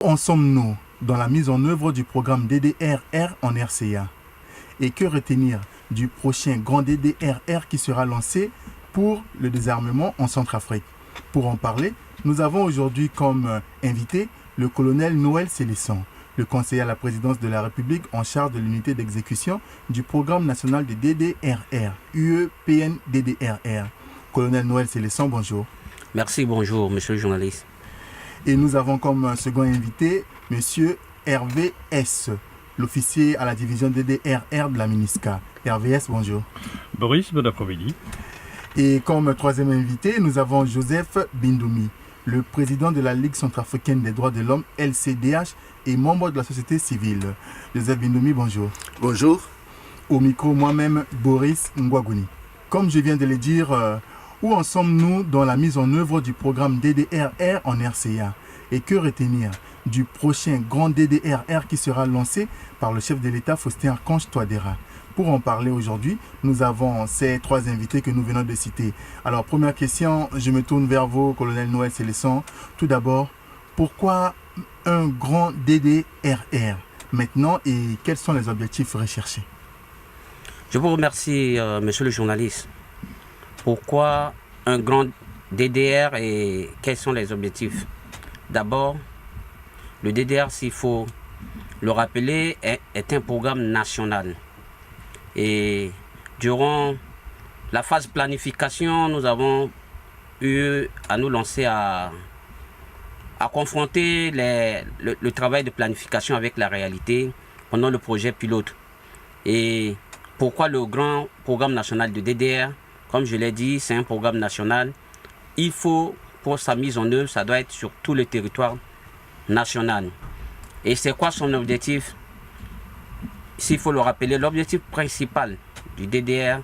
en sommes-nous dans la mise en œuvre du programme DDRR en RCA? Et que retenir du prochain grand DDRR qui sera lancé pour le désarmement en Centrafrique? Pour en parler, nous avons aujourd'hui comme invité le colonel Noël Célesson, le conseiller à la présidence de la République en charge de l'unité d'exécution du programme national de DDRR, UEPN-DDRR. Colonel Noël Célesson, bonjour. Merci, bonjour, monsieur le journaliste. Et nous avons comme second invité monsieur Hervé S., l'officier à la division DDRR de la MINUSCA. Hervé S., bonjour. Boris, bon après-midi. Et comme troisième invité, nous avons Joseph Bindoumi, le président de la Ligue centrafricaine des droits de l'homme, LCDH, et membre de la société civile. Joseph Bindoumi, bonjour. Bonjour. Au micro, moi-même, Boris Ngwagouni. Comme je viens de le dire, où en sommes-nous dans la mise en œuvre du programme DDRR en RCA? Et que retenir du prochain grand DDRR qui sera lancé par le chef de l'État, Faustin Archange Touadéra? Pour en parler aujourd'hui, nous avons ces trois invités que nous venons de citer. Alors, première question, je me tourne vers vous, colonel Noël Célesson. Tout d'abord, pourquoi un grand DDRR maintenant et quels sont les objectifs recherchés? Je vous remercie, monsieur le journaliste. Pourquoi un grand DDR et quels sont les objectifs? D'abord, le DDR, s'il faut le rappeler, est un programme national. Et durant la phase planification, nous avons eu à nous lancer à confronter le travail de planification avec la réalité pendant le projet pilote. Et pourquoi le grand programme national de DDR? Comme je l'ai dit, c'est un programme national. Il faut, pour sa mise en œuvre, ça doit être sur tout le territoire national. Et c'est quoi son objectif? S'il faut le rappeler, l'objectif principal du DDR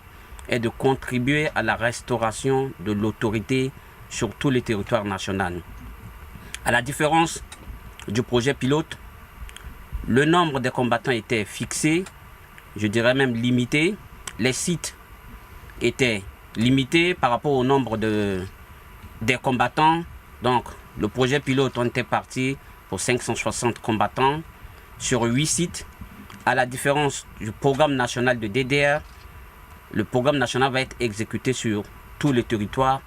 est de contribuer à la restauration de l'autorité sur tout le territoire national. À la différence du projet pilote, le nombre de combattants était fixé, je dirais même limité. Les sites étaient limités par rapport au nombre des combattants. Donc, le projet pilote, on était parti pour 560 combattants sur 8 sites. À la différence du programme national de DDR, le programme national va être exécuté sur tout le territoire.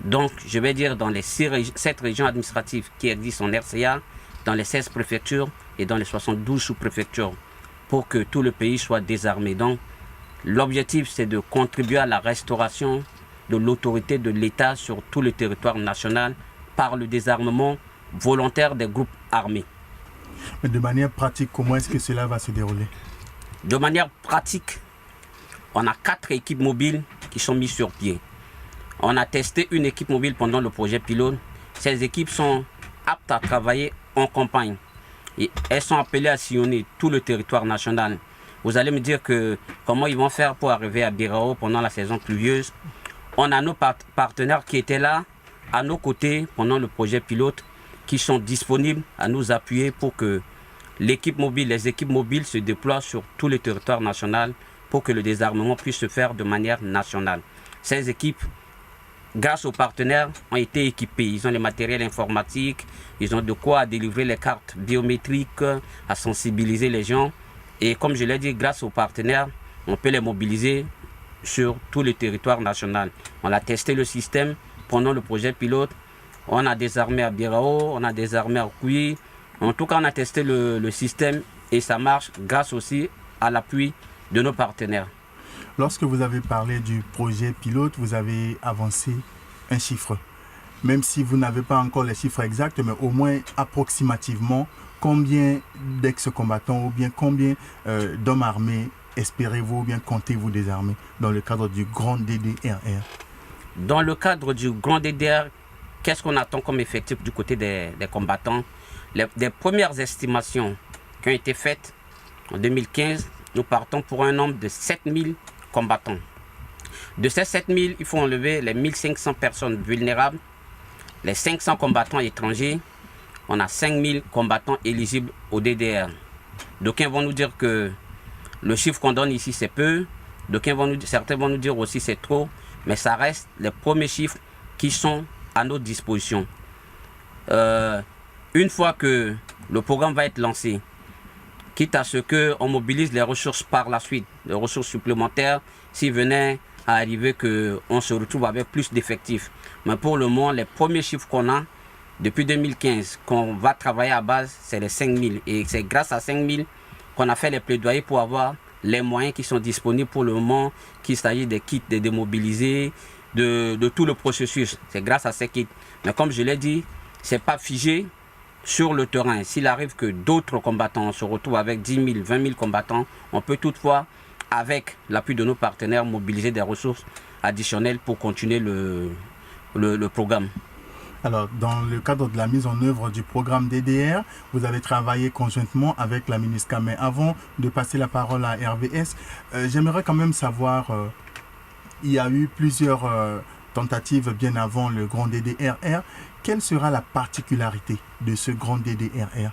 Donc, je vais dire dans les 7 régions administratives qui existent en RCA, dans les 16 préfectures et dans les 72 sous-préfectures, pour que tout le pays soit désarmé. Donc, l'objectif, c'est de contribuer à la restauration de l'autorité de l'État sur tout le territoire national par le désarmement volontaire des groupes armés. Mais de manière pratique, comment est-ce que cela va se dérouler? De manière pratique, on a 4 équipes mobiles qui sont mises sur pied. On a testé une équipe mobile pendant le projet pilote. Ces équipes sont aptes à travailler en campagne. Et elles sont appelées à sillonner tout le territoire national. Vous allez me dire que comment ils vont faire pour arriver à Birao pendant la saison pluvieuse. On a nos partenaires qui étaient là, à nos côtés, pendant le projet pilote, qui sont disponibles à nous appuyer pour que l'équipe mobile, les équipes mobiles se déploient sur tout le territoire national pour que le désarmement puisse se faire de manière nationale. Ces équipes, grâce aux partenaires, ont été équipées. Ils ont les matériels informatiques, ils ont de quoi délivrer les cartes biométriques, à sensibiliser les gens. Et comme je l'ai dit, grâce aux partenaires, on peut les mobiliser sur tout le territoire national. On a testé le système pendant le projet pilote. On a désarmé à Birao, on a désarmé à Kouyi. En tout cas, on a testé le système et ça marche grâce aussi à l'appui de nos partenaires. Lorsque vous avez parlé du projet pilote, vous avez avancé un chiffre. Même si vous n'avez pas encore les chiffres exacts, mais au moins approximativement, combien d'ex-combattants ou bien combien d'hommes armés espérez-vous ou bien comptez-vous désarmer dans le cadre du grand DDRR? Dans le cadre du grand DDR, qu'est-ce qu'on attend comme effectif du côté des combattants? Les premières estimations qui ont été faites en 2015, nous partons pour un nombre de 7000 combattants. De ces 7000, il faut enlever les 1500 personnes vulnérables, les 500 combattants étrangers. On a 5000 combattants éligibles au DDR. D'aucuns vont nous dire que le chiffre qu'on donne ici c'est peu, certains vont nous dire aussi c'est trop, mais ça reste les premiers chiffres qui sont à notre disposition. Une fois que le programme va être lancé, quitte à ce qu'on mobilise les ressources par la suite, les ressources supplémentaires, s'il venait à arriver qu'on se retrouve avec plus d'effectifs. Mais pour le moment, les premiers chiffres qu'on a, depuis 2015, qu'on va travailler à base, c'est les 5 000. Et c'est grâce à 5 000 qu'on a fait les plaidoyers pour avoir les moyens qui sont disponibles pour le moment, qu'il s'agit des kits, des démobilisés, de tout le processus. C'est grâce à ces kits. Mais comme je l'ai dit, ce n'est pas figé sur le terrain. S'il arrive que d'autres combattants se retrouvent avec 10 000, 20 000 combattants, on peut toutefois, avec l'appui de nos partenaires, mobiliser des ressources additionnelles pour continuer le programme. Alors, dans le cadre de la mise en œuvre du programme DDR, vous avez travaillé conjointement avec la MINUSCA. Mais avant de passer la parole à RVS, j'aimerais quand même savoir, il y a eu plusieurs tentatives bien avant le grand DDRR. Quelle sera la particularité de ce grand DDRR?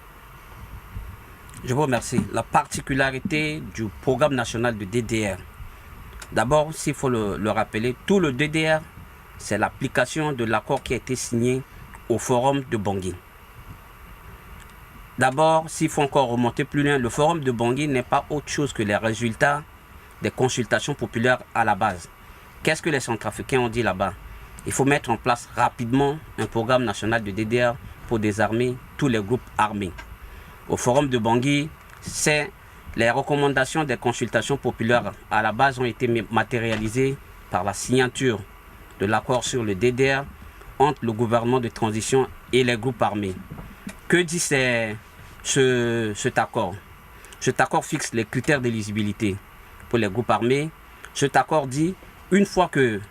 Je vous remercie. La particularité du programme national de DDR. D'abord, s'il faut le rappeler, tout le DDR, c'est l'application de l'accord qui a été signé au forum de Bangui. D'abord, s'il faut encore remonter plus loin, le forum de Bangui n'est pas autre chose que les résultats des consultations populaires à la base. Qu'est-ce que les Centrafricains ont dit là-bas? Il faut mettre en place rapidement un programme national de DDR pour désarmer tous les groupes armés. Au forum de Bangui, c'est les recommandations des consultations populaires à la base ont été matérialisées par la signature de l'accord sur le DDR entre le gouvernement de transition et les groupes armés. Que dit cet accord? Cet accord fixe les critères d'éligibilité pour les groupes armés. Cet accord dit, une fois que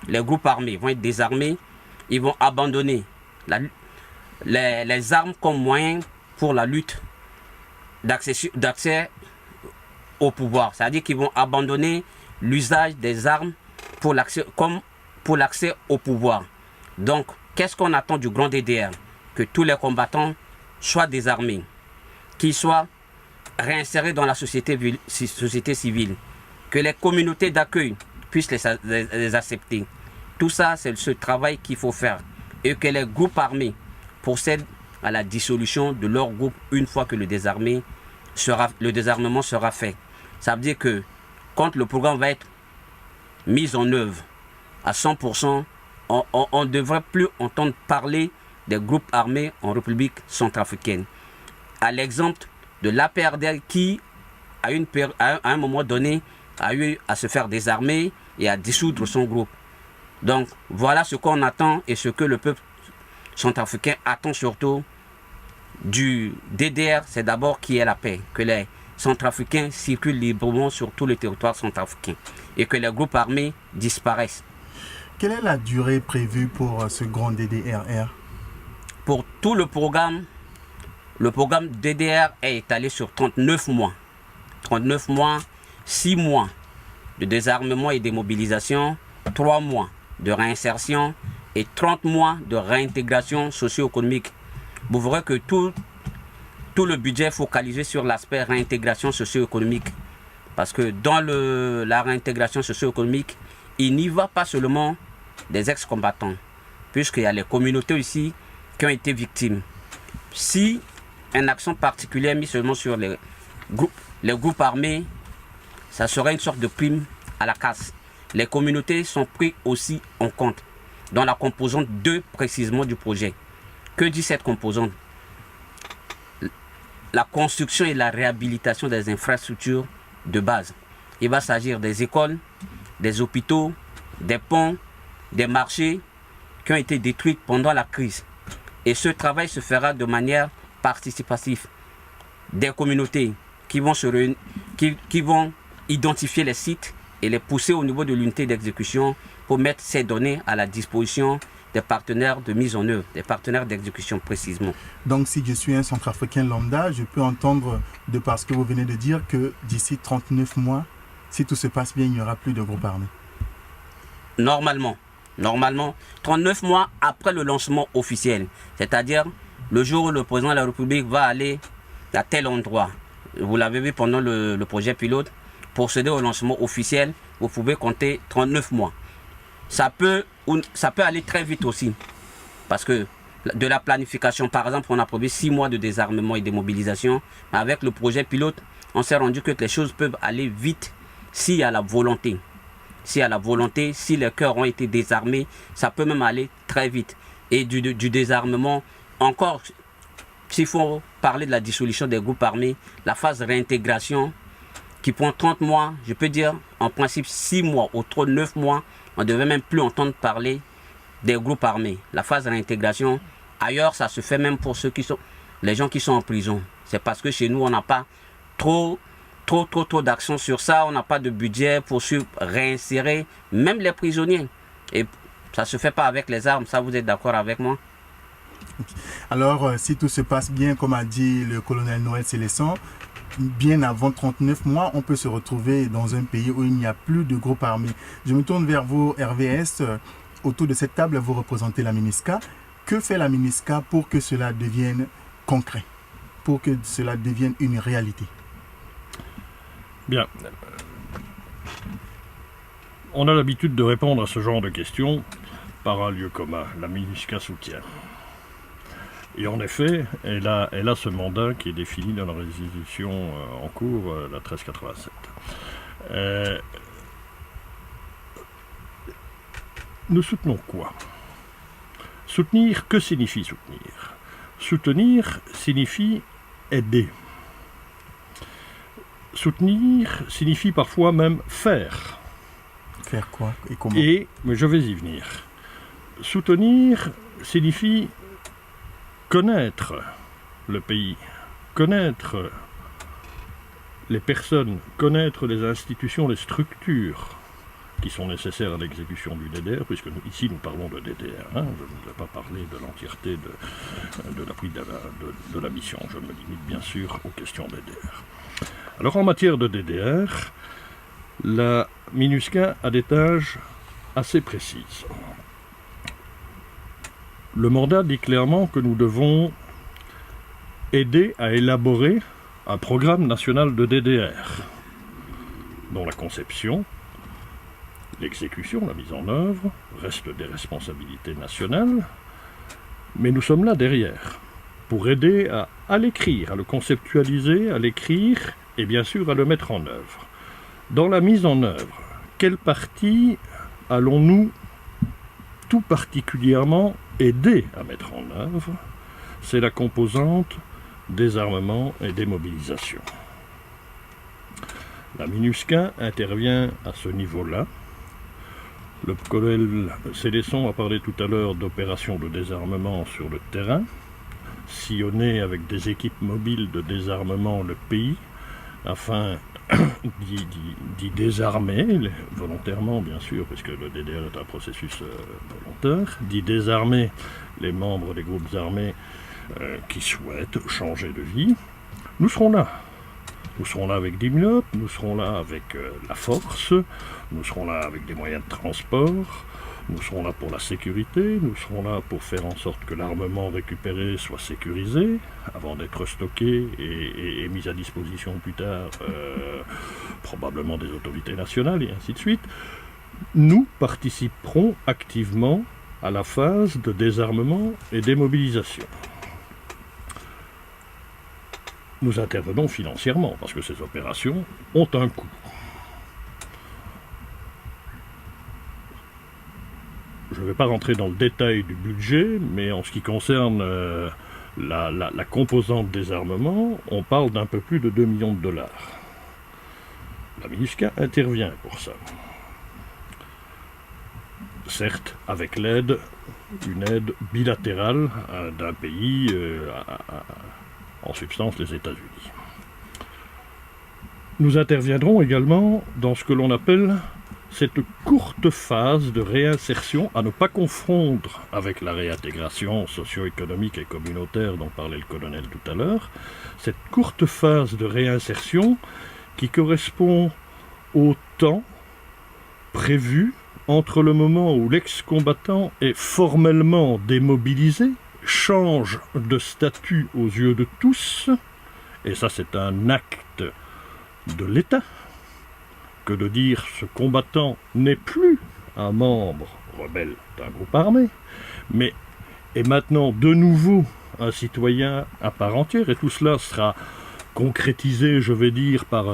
les groupes armés vont être désarmés, ils vont abandonner les armes comme moyen pour la lutte d'accès au pouvoir. C'est-à-dire qu'ils vont abandonner l'usage des armes pour l'accès au pouvoir. Donc, qu'est-ce qu'on attend du grand DDR? Que tous les combattants soient désarmés, qu'ils soient réinsérés dans la société civile, que les communautés d'accueil puissent les accepter. Tout ça, c'est ce travail qu'il faut faire. Et que les groupes armés procèdent à la dissolution de leur groupe une fois que le désarmement sera fait. Ça veut dire que quand le programme va être mis en œuvre à 100%, on ne devrait plus entendre parler des groupes armés en République centrafricaine. À l'exemple de l'APRDL qui, à un moment donné, a eu à se faire désarmer et à dissoudre son groupe. Donc voilà ce qu'on attend et ce que le peuple centrafricain attend surtout du DDR, c'est d'abord qu'il y ait la paix, que les Centrafricains circulent librement sur tout le territoire centrafricain et que les groupes armés disparaissent. Quelle est la durée prévue pour ce grand DDRR? Pour tout le programme DDR est étalé sur 39 mois. 39 mois, 6 mois de désarmement et démobilisation, 3 mois de réinsertion et 30 mois de réintégration socio-économique. Vous verrez que tout le budget est focalisé sur l'aspect réintégration socio-économique. Parce que dans la réintégration socio-économique, il n'y va pas seulement des ex-combattants, puisqu'il y a les communautés ici qui ont été victimes. Si un accent particulier est mis seulement sur les groupes armés, ça serait une sorte de prime à la casse. Les communautés sont prises aussi en compte dans la composante 2 précisément du projet. Que dit cette composante? La construction et la réhabilitation des infrastructures de base. Il va s'agir des écoles, des hôpitaux, des ponts, des marchés qui ont été détruits pendant la crise. Et ce travail se fera de manière participative. Des communautés qui vont identifier les sites et les pousser au niveau de l'unité d'exécution pour mettre ces données à la disposition des partenaires de mise en œuvre, des partenaires d'exécution précisément. Donc si je suis un Centrafricain lambda, je peux entendre, de par ce que vous venez de dire, que d'ici 39 mois, si tout se passe bien, il n'y aura plus de groupe armé. Normalement, 39 mois après le lancement officiel, c'est-à-dire le jour où le président de la République va aller à tel endroit. Vous l'avez vu pendant le projet pilote, procéder au lancement officiel, vous pouvez compter 39 mois. Ça peut aller très vite aussi, parce que de la planification. Par exemple, on a prévu 6 mois de désarmement et démobilisation. Mais avec le projet pilote, on s'est rendu que les choses peuvent aller vite s'il y a la volonté. S'il y a la volonté, si les cœurs ont été désarmés, ça peut même aller très vite. Et du désarmement, encore, s'il faut parler de la dissolution des groupes armés, la phase de réintégration qui prend 30 mois, je peux dire en principe 6 mois ou trop 9 mois, on ne devait même plus entendre parler des groupes armés. La phase de réintégration, ailleurs, ça se fait même pour les gens qui sont en prison. C'est parce que chez nous, on n'a pas trop d'action sur ça, on n'a pas de budget pour réinsérer même les prisonniers. Et ça ne se fait pas avec les armes, ça vous êtes d'accord avec moi? Alors, si tout se passe bien, comme a dit le colonel Noël Célestin, bien avant 39 mois, on peut se retrouver dans un pays où il n'y a plus de groupes armés. Je me tourne vers vous, RVS. Autour de cette table, vous représentez la MINUSCA. Que fait la MINUSCA pour que cela devienne concret, pour que cela devienne une réalité? Bien. On a l'habitude de répondre à ce genre de questions par un lieu commun. La MINUSCA soutient. Et en effet, elle a ce mandat qui est défini dans la résolution en cours, la 1387. Nous soutenons quoi? Soutenir, que signifie soutenir? Soutenir signifie aider. Soutenir signifie parfois même faire. Faire quoi et comment? Mais je vais y venir. Soutenir signifie connaître le pays, connaître les personnes, connaître les institutions, les structures qui sont nécessaires à l'exécution du DDR, puisque ici nous parlons de DDR. Je ne vais pas parler de l'entièreté de la mission. Je me limite bien sûr aux questions DDR. Alors en matière de DDR, la MINUSCA a des tâches assez précises. Le mandat dit clairement que nous devons aider à élaborer un programme national de DDR, dont la conception, l'exécution, la mise en œuvre restent des responsabilités nationales, mais nous sommes là derrière, pour aider à l'écrire, à le conceptualiser, à l'écrire et bien sûr à le mettre en œuvre. Dans la mise en œuvre, quelle partie allons-nous tout particulièrement aider à mettre en œuvre? C'est la composante désarmement et démobilisation. La MINUSCA intervient à ce niveau-là. Le colonel Célestin a parlé tout à l'heure d'opérations de désarmement sur le terrain, sillonner avec des équipes mobiles de désarmement le pays, afin d'y désarmer, volontairement bien sûr, puisque le DDR est un processus volontaire, d'y désarmer les membres des groupes armés qui souhaitent changer de vie. Nous serons là. Nous serons là avec DIMLOP, nous serons là avec la force, nous serons là avec des moyens de transport, nous serons là pour la sécurité, nous serons là pour faire en sorte que l'armement récupéré soit sécurisé avant d'être stocké et mis à disposition plus tard, probablement des autorités nationales et ainsi de suite. Nous participerons activement à la phase de désarmement et démobilisation. Nous intervenons financièrement parce que ces opérations ont un coût. Je ne vais pas rentrer dans le détail du budget, mais en ce qui concerne la composante désarmement, on parle d'un peu plus de 2 millions de dollars. La MINUSCA intervient pour ça. Certes, avec une aide bilatérale d'un pays, en substance les États-Unis. Nous interviendrons également dans ce que l'on appelle cette courte phase de réinsertion, à ne pas confondre avec la réintégration socio-économique et communautaire dont parlait le colonel tout à l'heure, cette courte phase de réinsertion qui correspond au temps prévu entre le moment où l'ex-combattant est formellement démobilisé, change de statut aux yeux de tous, et ça c'est un acte de l'État, que de dire ce combattant n'est plus un membre rebelle d'un groupe armé, mais est maintenant de nouveau un citoyen à part entière, et tout cela sera concrétisé, je vais dire, par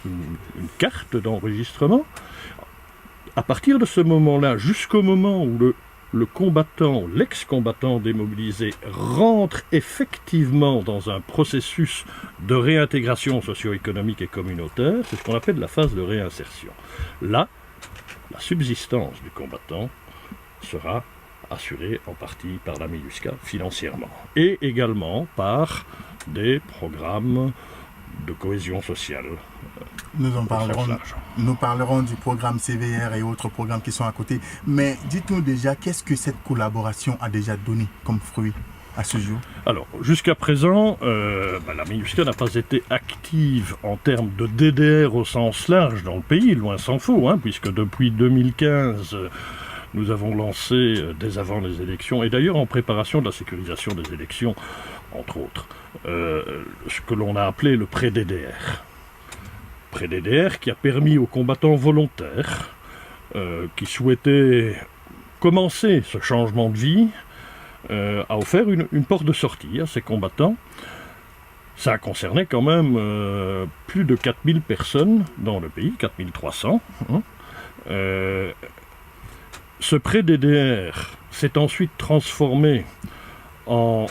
une carte d'enregistrement. À partir de ce moment-là, jusqu'au moment où le combattant, l'ex-combattant démobilisé rentre effectivement dans un processus de réintégration socio-économique et communautaire, c'est ce qu'on appelle la phase de réinsertion. Là, la subsistance du combattant sera assurée en partie par la MINUSCA financièrement et également par des programmes de cohésion sociale. Nous parlerons du programme CVR et autres programmes qui sont à côté. Mais dites-nous déjà, qu'est-ce que cette collaboration a déjà donné comme fruit à ce jour? Alors, jusqu'à présent, la MINUSCA n'a pas été active en termes de DDR au sens large dans le pays, loin s'en faut, puisque depuis 2015, nous avons lancé, dès avant les élections, et d'ailleurs en préparation de la sécurisation des élections, entre autres, ce que l'on a appelé le pré-DDR. Pré-DDR qui a permis aux combattants volontaires qui souhaitaient commencer ce changement de vie a offert une porte de sortie à ces combattants. Ça a concerné quand même plus de 4000 personnes dans le pays, 4300. Ce pré-DDR s'est ensuite transformé en...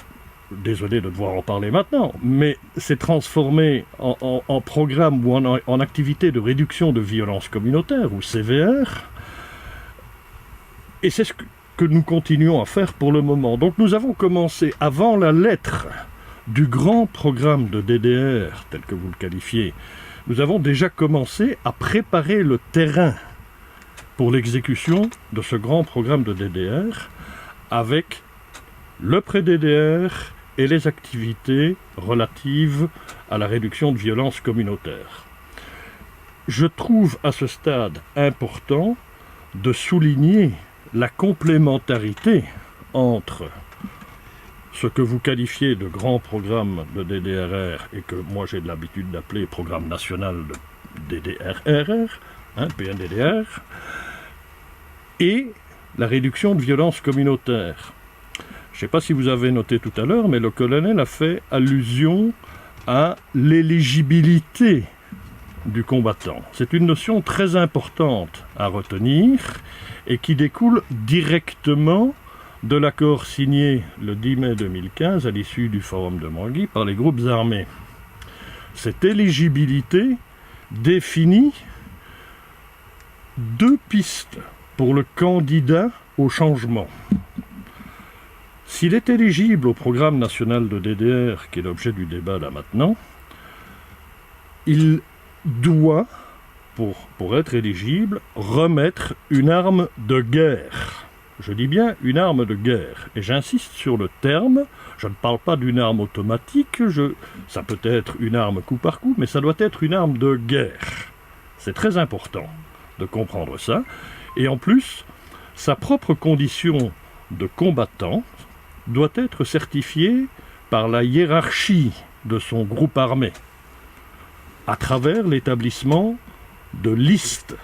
Désolé de devoir en parler maintenant, mais s'est transformé en programme ou en activité de réduction de violence communautaire, ou CVR, et c'est ce que nous continuons à faire pour le moment. Donc nous avons commencé, avant la lettre du grand programme de DDR, tel que vous le qualifiez, nous avons déjà commencé à préparer le terrain pour l'exécution de ce grand programme de DDR, avec le pré-DDR, et les activités relatives à la réduction de violences communautaires. Je trouve à ce stade important de souligner la complémentarité entre ce que vous qualifiez de grand programme de DDRR et que moi j'ai l'habitude d'appeler programme national de DDRRR, PNDDR, et la réduction de violences communautaires. Je ne sais pas si vous avez noté tout à l'heure, mais le colonel a fait allusion à l'éligibilité du combattant. C'est une notion très importante à retenir et qui découle directement de l'accord signé le 10 mai 2015 à l'issue du forum de Bangui par les groupes armés. Cette éligibilité définit deux pistes pour le candidat au changement. S'il est éligible au programme national de DDR, qui est l'objet du débat là maintenant, il doit, pour être éligible, remettre une arme de guerre. Je dis bien une arme de guerre. Et j'insiste sur le terme, je ne parle pas d'une arme automatique, ça peut être une arme coup par coup, mais ça doit être une arme de guerre. C'est très important de comprendre ça. Et en plus, sa propre condition de combattant doit être certifié par la hiérarchie de son groupe armé, à travers l'établissement de listes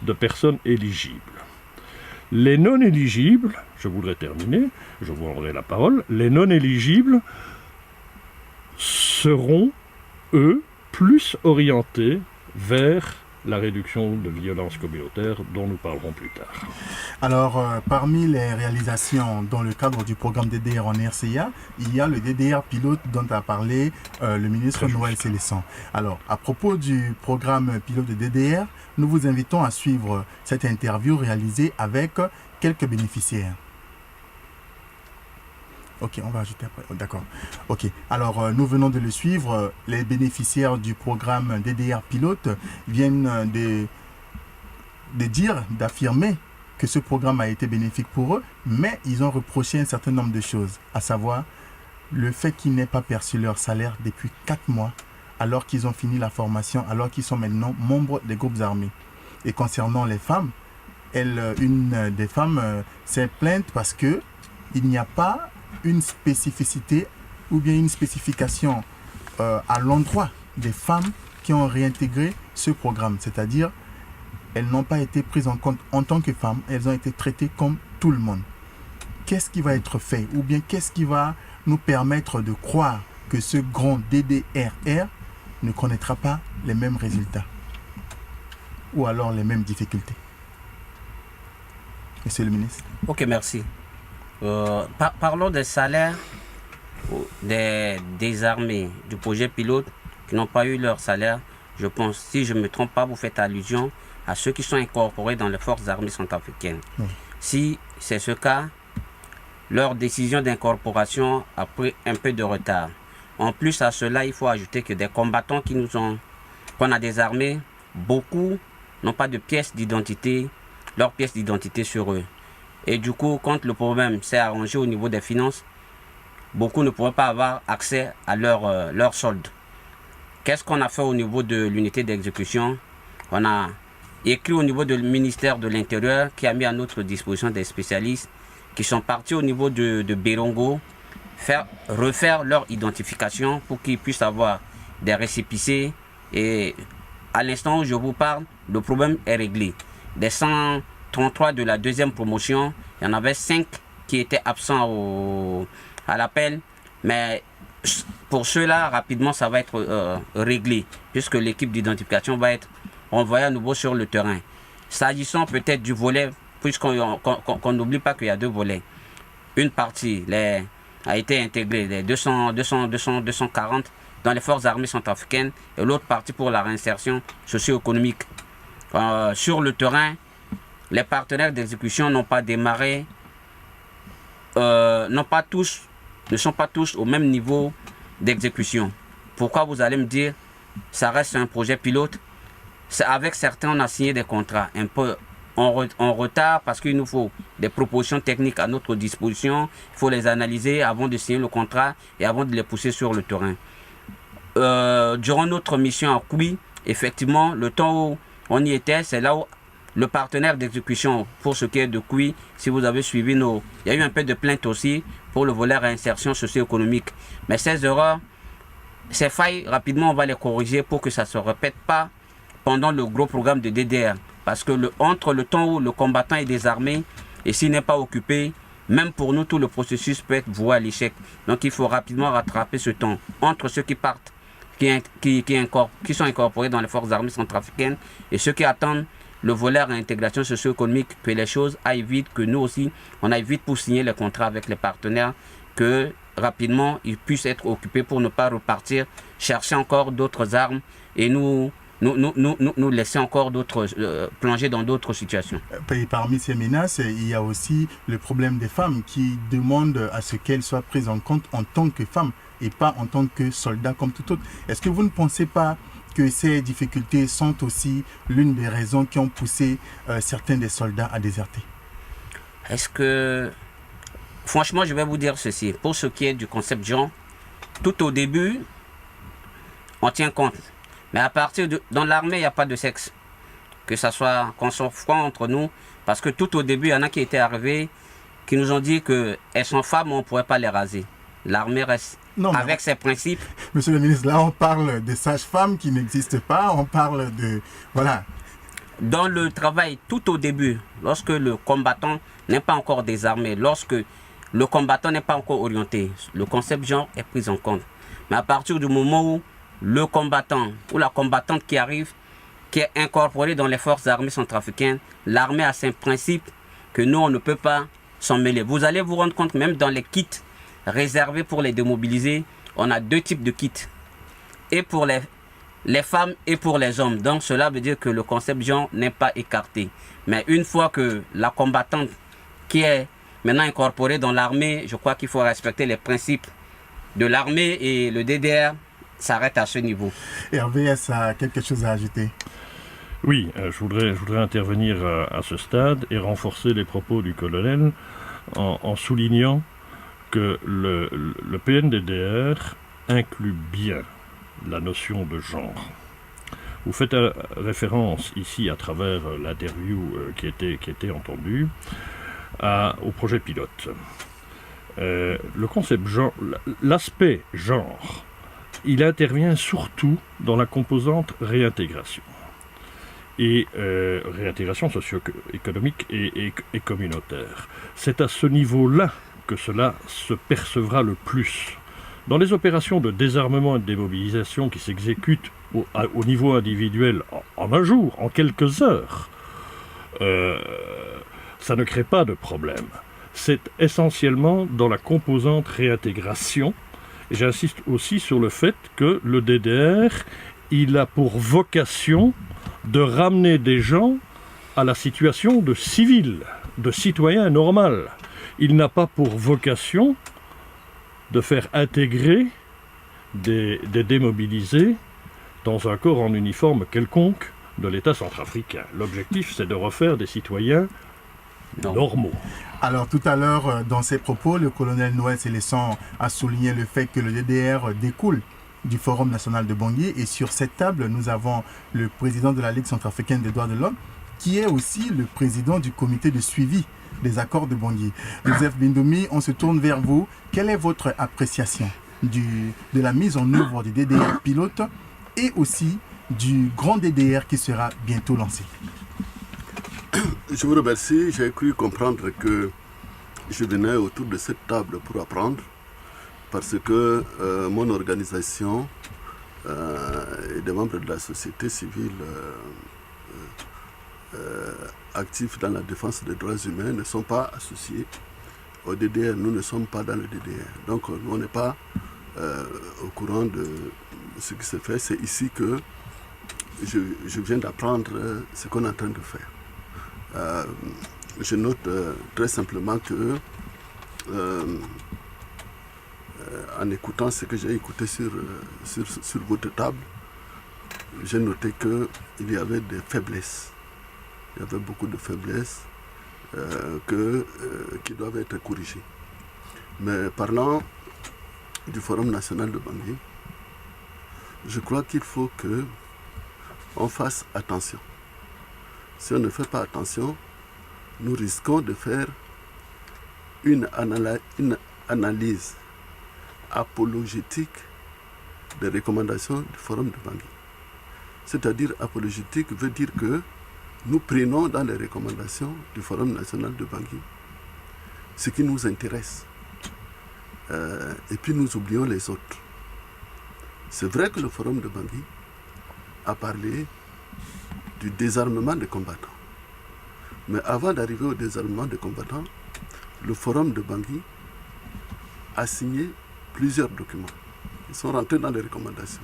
de personnes éligibles. Les non-éligibles, je voudrais terminer, je vous rendrai la parole, les non-éligibles seront, eux, plus orientés vers la réduction de violences communautaires dont nous parlerons plus tard. Alors, parmi les réalisations dans le cadre du programme DDR en RCA, il y a le DDR pilote dont a parlé le ministre Noël Célestin. Alors, à propos du programme pilote de DDR, nous vous invitons à suivre cette interview réalisée avec quelques bénéficiaires. Ok, on va ajouter après. Oh, d'accord. Ok. Alors, nous venons de le suivre. Les bénéficiaires du programme DDR Pilote viennent d'affirmer que ce programme a été bénéfique pour eux, mais ils ont reproché un certain nombre de choses, à savoir le fait qu'ils n'aient pas perçu leur salaire depuis 4 mois, alors qu'ils ont fini la formation, alors qu'ils sont maintenant membres des groupes armés. Et concernant les femmes, une des femmes s'est plainte parce que il n'y a pas une spécificité ou bien une spécification à l'endroit des femmes qui ont réintégré ce programme. C'est-à-dire, elles n'ont pas été prises en compte en tant que femmes, elles ont été traitées comme tout le monde. qu'est-ce qui va être fait ou bien qu'est-ce qui va nous permettre de croire que ce grand DDRR ne connaîtra pas les mêmes résultats ou alors les mêmes difficultés? Monsieur le ministre. Ok, merci. Parlons des salaires des armées du projet pilote qui n'ont pas eu leur salaire. Je pense, si je ne me trompe pas, vous faites allusion à ceux qui sont incorporés dans les forces armées centrafricaines. Oui. Si c'est ce cas, leur décision d'incorporation a pris un peu de retard. En plus à cela, il faut ajouter que des combattants qu'on a désarmés, beaucoup n'ont pas de pièces d'identité, leurs pièces d'identité sur eux. Et du coup, quand le problème s'est arrangé au niveau des finances, beaucoup ne pourraient pas avoir accès à leur solde. Qu'est-ce qu'on a fait au niveau de l'unité d'exécution? On a écrit au niveau du ministère de l'Intérieur qui a mis à notre disposition des spécialistes qui sont partis au niveau de Bérongo refaire leur identification pour qu'ils puissent avoir des récépissés. Et à l'instant où je vous parle, le problème est réglé. Des 133 de la deuxième promotion, il y en avait 5 qui étaient absents à l'appel. Mais pour ceux-là, rapidement, ça va être réglé, puisque l'équipe d'identification va être envoyée à nouveau sur le terrain. S'agissant peut-être du volet, puisqu'on n'oublie pas qu'il y a 2 volets. Une partie a été intégrée, les 240 dans les forces armées centrafricaines, et l'autre partie pour la réinsertion socio-économique. Sur le terrain, les partenaires d'exécution n'ont pas démarré, ne sont pas tous au même niveau d'exécution. Pourquoi, vous allez me dire, ça reste un projet pilote? Avec certains, on a signé des contrats un peu en retard parce qu'il nous faut des propositions techniques à notre disposition. Il faut les analyser avant de signer le contrat et avant de les pousser sur le terrain. Durant notre mission à Kouy, effectivement, le temps où on y était, c'est là où le partenaire d'exécution, pour ce qui est de Kouy, si vous avez suivi il y a eu un peu de plainte aussi pour le volet réinsertion socio-économique. Mais ces erreurs, ces failles, rapidement, on va les corriger pour que ça ne se répète pas pendant le gros programme de DDR. Parce que entre le temps où le combattant est désarmé et s'il n'est pas occupé, même pour nous, tout le processus peut être voué à l'échec. Donc il faut rapidement rattraper ce temps entre ceux qui partent, qui sont incorporés dans les forces armées centrafricaines et ceux qui attendent le volet réintégration socio-économique, que les choses aillent vite, que nous aussi, on aille vite pour signer les contrats avec les partenaires, que rapidement ils puissent être occupés pour ne pas repartir, chercher encore d'autres armes et nous laisser encore plonger dans d'autres situations. Et parmi ces menaces, il y a aussi le problème des femmes qui demandent à ce qu'elles soient prises en compte en tant que femmes et pas en tant que soldats comme tout autre. Est-ce que vous ne pensez pas que ces difficultés sont aussi l'une des raisons qui ont poussé certains des soldats à déserter? Franchement, je vais vous dire ceci. Pour ce qui est du concept genre, tout au début, on tient compte. Mais à partir dans l'armée, il n'y a pas de sexe. Qu'on soit franc entre nous. Parce que tout au début, il y en a qui étaient arrivés, qui nous ont dit qu'elles sont femmes, on ne pourrait pas les raser. L'armée reste avec ses principes. Monsieur le ministre, là, on parle de sages-femmes qui n'existent pas. On parle de... Voilà. Dans le travail, tout au début, lorsque le combattant n'est pas encore désarmé, lorsque le combattant n'est pas encore orienté, le concept genre est pris en compte. Mais à partir du moment où le combattant ou la combattante qui arrive, qui est incorporé dans les forces armées centrafricaines, l'armée a ses principes que nous, on ne peut pas s'en mêler. Vous allez vous rendre compte, même dans les kits réservés pour les démobiliser, on a 2 types de kits. Et pour les femmes et pour les hommes. Donc cela veut dire que le concept genre n'est pas écarté. Mais une fois que la combattante qui est maintenant incorporée dans l'armée, je crois qu'il faut respecter les principes de l'armée et le DDR s'arrête à ce niveau. Hervé, est-ce a quelque chose à ajouter? Oui, je voudrais intervenir à ce stade et renforcer les propos du colonel en soulignant que le PNDDR inclut bien la notion de genre. Vous faites référence ici à travers l'interview qui était entendue au projet pilote. Le concept genre, l'aspect genre, il intervient surtout dans la composante réintégration. et réintégration socio-économique et communautaire. C'est à ce niveau-là que cela se percevra le plus. Dans les opérations de désarmement et de démobilisation qui s'exécutent au niveau individuel en un jour, en quelques heures, ça ne crée pas de problème. C'est essentiellement dans la composante réintégration. Et j'insiste aussi sur le fait que le DDR, il a pour vocation de ramener des gens à la situation de civil, de citoyen normal. Il n'a pas pour vocation de faire intégrer des démobilisés dans un corps en uniforme quelconque de l'État centrafricain. L'objectif, c'est de refaire des citoyens normaux. Alors tout à l'heure, dans ses propos, le colonel Noël Célestin a souligné le fait que le DDR découle du Forum national de Bangui. Et sur cette table, nous avons le président de la Ligue centrafricaine des droits de l'homme, qui est aussi le président du comité de suivi des accords de Bangui. Joseph Bindoumi, on se tourne vers vous. Quelle est votre appréciation de la mise en œuvre du DDR pilote et aussi du grand DDR qui sera bientôt lancé? Je vous remercie. J'ai cru comprendre que je venais autour de cette table pour apprendre, parce que mon organisation et des membres de la société civile actifs dans la défense des droits humains ne sont pas associés au DDR. Nous ne sommes pas dans le DDR. Donc on n'est pas au courant de ce qui se fait. C'est ici que je viens d'apprendre ce qu'on est en train de faire. Je note très simplement que en écoutant ce que j'ai écouté sur votre table, j'ai noté qu'il y avait des faiblesses. Il y avait beaucoup de faiblesses qui doivent être corrigées. Mais parlant du Forum national de Bangui, je crois qu'il faut qu'on fasse attention. Si on ne fait pas attention, nous risquons de faire une analyse apologétique des recommandations du Forum de Bangui. C'est-à-dire, apologétique veut dire que nous prenons dans les recommandations du Forum national de Bangui ce qui nous intéresse. Et puis nous oublions les autres. C'est vrai que le Forum de Bangui a parlé du désarmement des combattants. Mais avant d'arriver au désarmement des combattants, le Forum de Bangui a signé plusieurs documents. Ils sont rentrés dans les recommandations,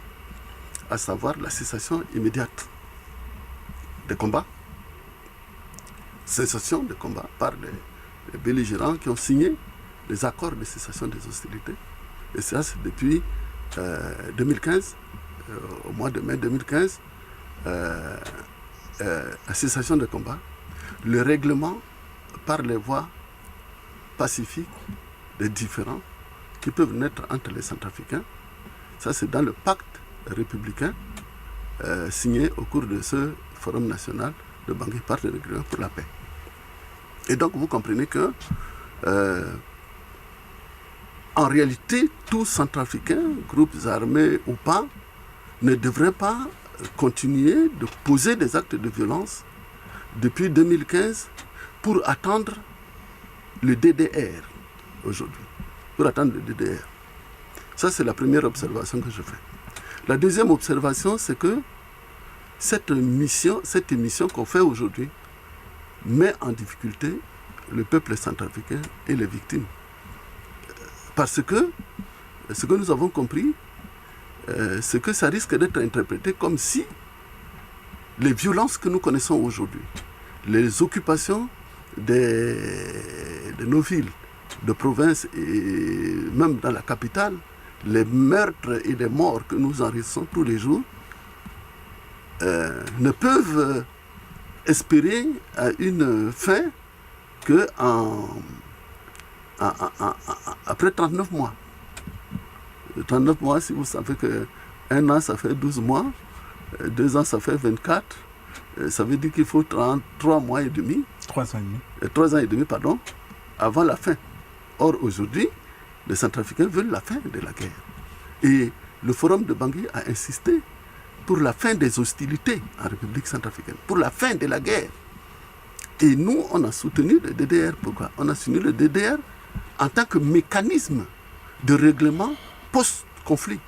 à savoir la cessation immédiate des combats, cessation des combats par les belligérants qui ont signé les accords de cessation des hostilités. Et ça, c'est depuis 2015, au mois de mai 2015, la cessation des combats, le règlement par les voies pacifiques des différends qui peuvent naître entre les Centrafricains. Ça, c'est dans le pacte républicain signé au cours de ce Forum national de Bangui par le règlement pour la paix. Et donc, vous comprenez que, en réalité, tout Centrafricain, groupes armés ou pas, ne devrait pas continuer de poser des actes de violence depuis 2015 pour attendre le DDR aujourd'hui. Pour attendre le DDR. Ça, c'est la première observation que je fais. La deuxième observation, c'est que cette émission qu'on fait aujourd'hui met en difficulté le peuple centrafricain et les victimes. Parce que ce que nous avons compris, c'est que ça risque d'être interprété comme si les violences que nous connaissons aujourd'hui, les occupations de nos villes, de province et même dans la capitale, les meurtres et les morts que nous enregistrons tous les jours ne peuvent espérer à une fin que après 39 mois. 39 mois, si vous savez que 1 an, ça fait 12 mois, 2 ans, ça fait 24, ça veut dire qu'il faut 3 mois et demi. 3 ans et demi. 3 ans et demi, pardon, avant la fin. Or, aujourd'hui, les Centrafricains veulent la fin de la guerre. Et le Forum de Bangui a insisté pour la fin des hostilités en République centrafricaine, pour la fin de la guerre. Et nous, on a soutenu le DDR. Pourquoi? On a soutenu le DDR en tant que mécanisme de règlement post-conflit.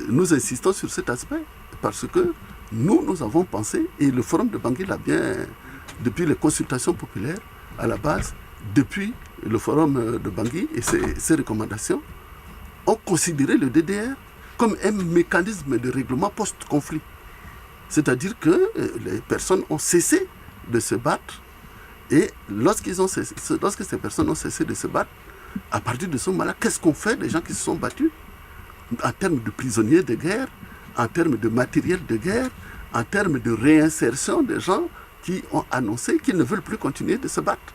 Nous insistons sur cet aspect parce que nous avons pensé, et le Forum de Bangui l'a bien, depuis les consultations populaires, à la base, depuis le Forum de Bangui et ses recommandations, ont considéré le DDR comme un mécanisme de règlement post-conflit. C'est-à-dire que les personnes ont cessé de se battre, et lorsque ces personnes ont cessé de se battre, à partir de ce moment-là, qu'est-ce qu'on fait des gens qui se sont battus en termes de prisonniers de guerre, en termes de matériel de guerre, en termes de réinsertion des gens qui ont annoncé qu'ils ne veulent plus continuer de se battre.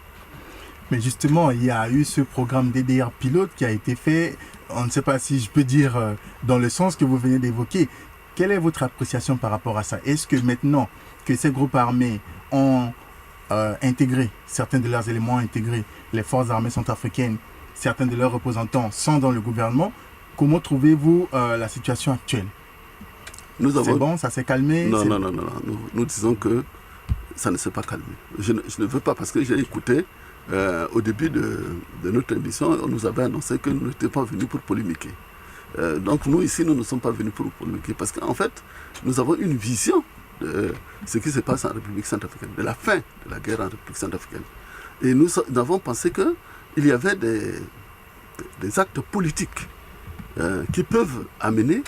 Mais justement, il y a eu ce programme DDR pilote qui a été fait, on ne sait pas si je peux dire dans le sens que vous venez d'évoquer. Quelle est votre appréciation par rapport à ça? Est-ce que maintenant que ces groupes armés ont intégré, certains de leurs éléments ont intégré les forces armées centrafricaines, certains de leurs représentants sont dans le gouvernement, comment trouvez-vous la situation actuelle? C'est bon, ça s'est calmé? Non. Nous disons que ça ne s'est pas calmé. Je ne veux pas, parce que j'ai écouté au début de notre émission, on nous avait annoncé que nous n'étions pas venus pour polémiquer. Donc nous ici, nous ne sommes pas venus pour polémiquer, parce qu'en fait, nous avons une vision de ce qui se passe en République centrafricaine, de la fin de la guerre en République centrafricaine. Et nous avons pensé qu'il y avait des actes politiques qui peuvent amener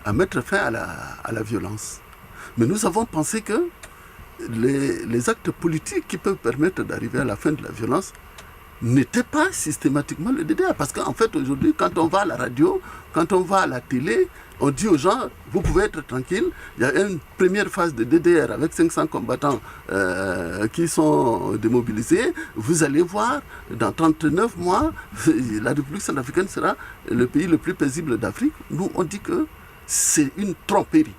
à mettre fin à la violence. Mais nous avons pensé que les actes politiques qui peuvent permettre d'arriver à la fin de la violence n'étaient pas systématiquement le DDR. Parce qu'en fait, aujourd'hui, quand on va à la radio, quand on va à la télé, on dit aux gens, vous pouvez être tranquille, il y a une première phase de DDR avec 500 combattants qui sont démobilisés. Vous allez voir, dans 39 mois, la République centrafricaine sera le pays le plus paisible d'Afrique. Nous, on dit que c'est une tromperie.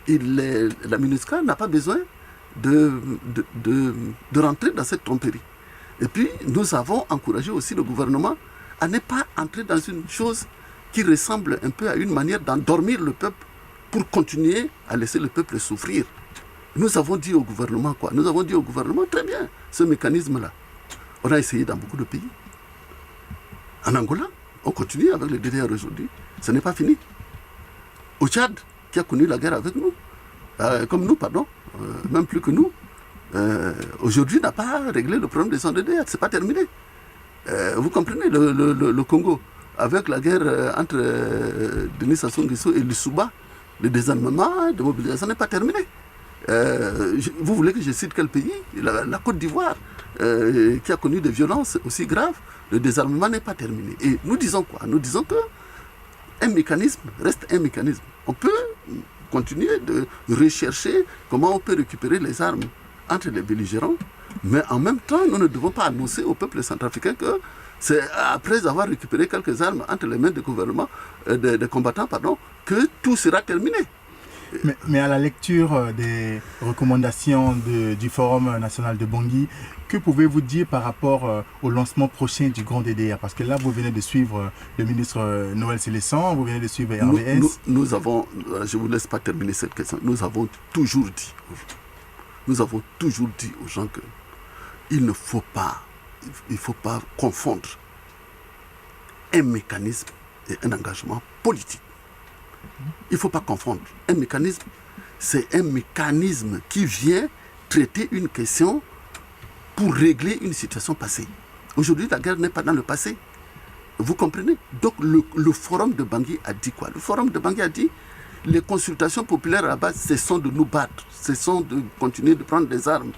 Et la MINUSCA n'a pas besoin de rentrer dans cette tromperie. Et puis, nous avons encouragé aussi le gouvernement à ne pas entrer dans une chose qui ressemble un peu à une manière d'endormir le peuple pour continuer à laisser le peuple souffrir. Nous avons dit au gouvernement quoi? Nous avons dit au gouvernement, très bien, ce mécanisme-là, on a essayé dans beaucoup de pays. En Angola, on continue avec le DDR aujourd'hui. Ce n'est pas fini. Au Tchad, qui a connu la guerre avec nous, comme nous, pardon, même plus que nous, aujourd'hui n'a pas réglé le problème de son DDR, c'est pas terminé. Vous comprenez, le Congo, avec la guerre entre Denis Sassou Nguesso et Lissouba, le désarmement, de mobilisation n'est pas terminé. Vous voulez que je cite quel pays? La Côte d'Ivoire, qui a connu des violences aussi graves, le désarmement n'est pas terminé. Et nous disons quoi? Nous disons que un mécanisme reste un mécanisme. On peut continuer de rechercher comment on peut récupérer les armes entre les belligérants, mais en même temps, nous ne devons pas annoncer au peuple centrafricain que c'est après avoir récupéré quelques armes entre les mains des gouvernements, des combattants, que tout sera terminé. Mais à la lecture des recommandations du Forum national de Bangui, que pouvez-vous dire par rapport au lancement prochain du grand DDR? Parce que là, vous venez de suivre le ministre Noël Célestin, vous venez de suivre RVS. Nous avons, je ne vous laisse pas terminer cette question, nous avons toujours dit aux gens qu'il ne faut pas, confondre un mécanisme et un engagement politique. Il ne faut pas confondre. Un mécanisme, c'est un mécanisme qui vient traiter une question pour régler une situation passée. Aujourd'hui, la guerre n'est pas dans le passé. Vous comprenez? Donc, le forum de Bangui a dit quoi? Le forum de Bangui a dit les consultations populaires à la base, cessons de nous battre, cessons de continuer de prendre des armes.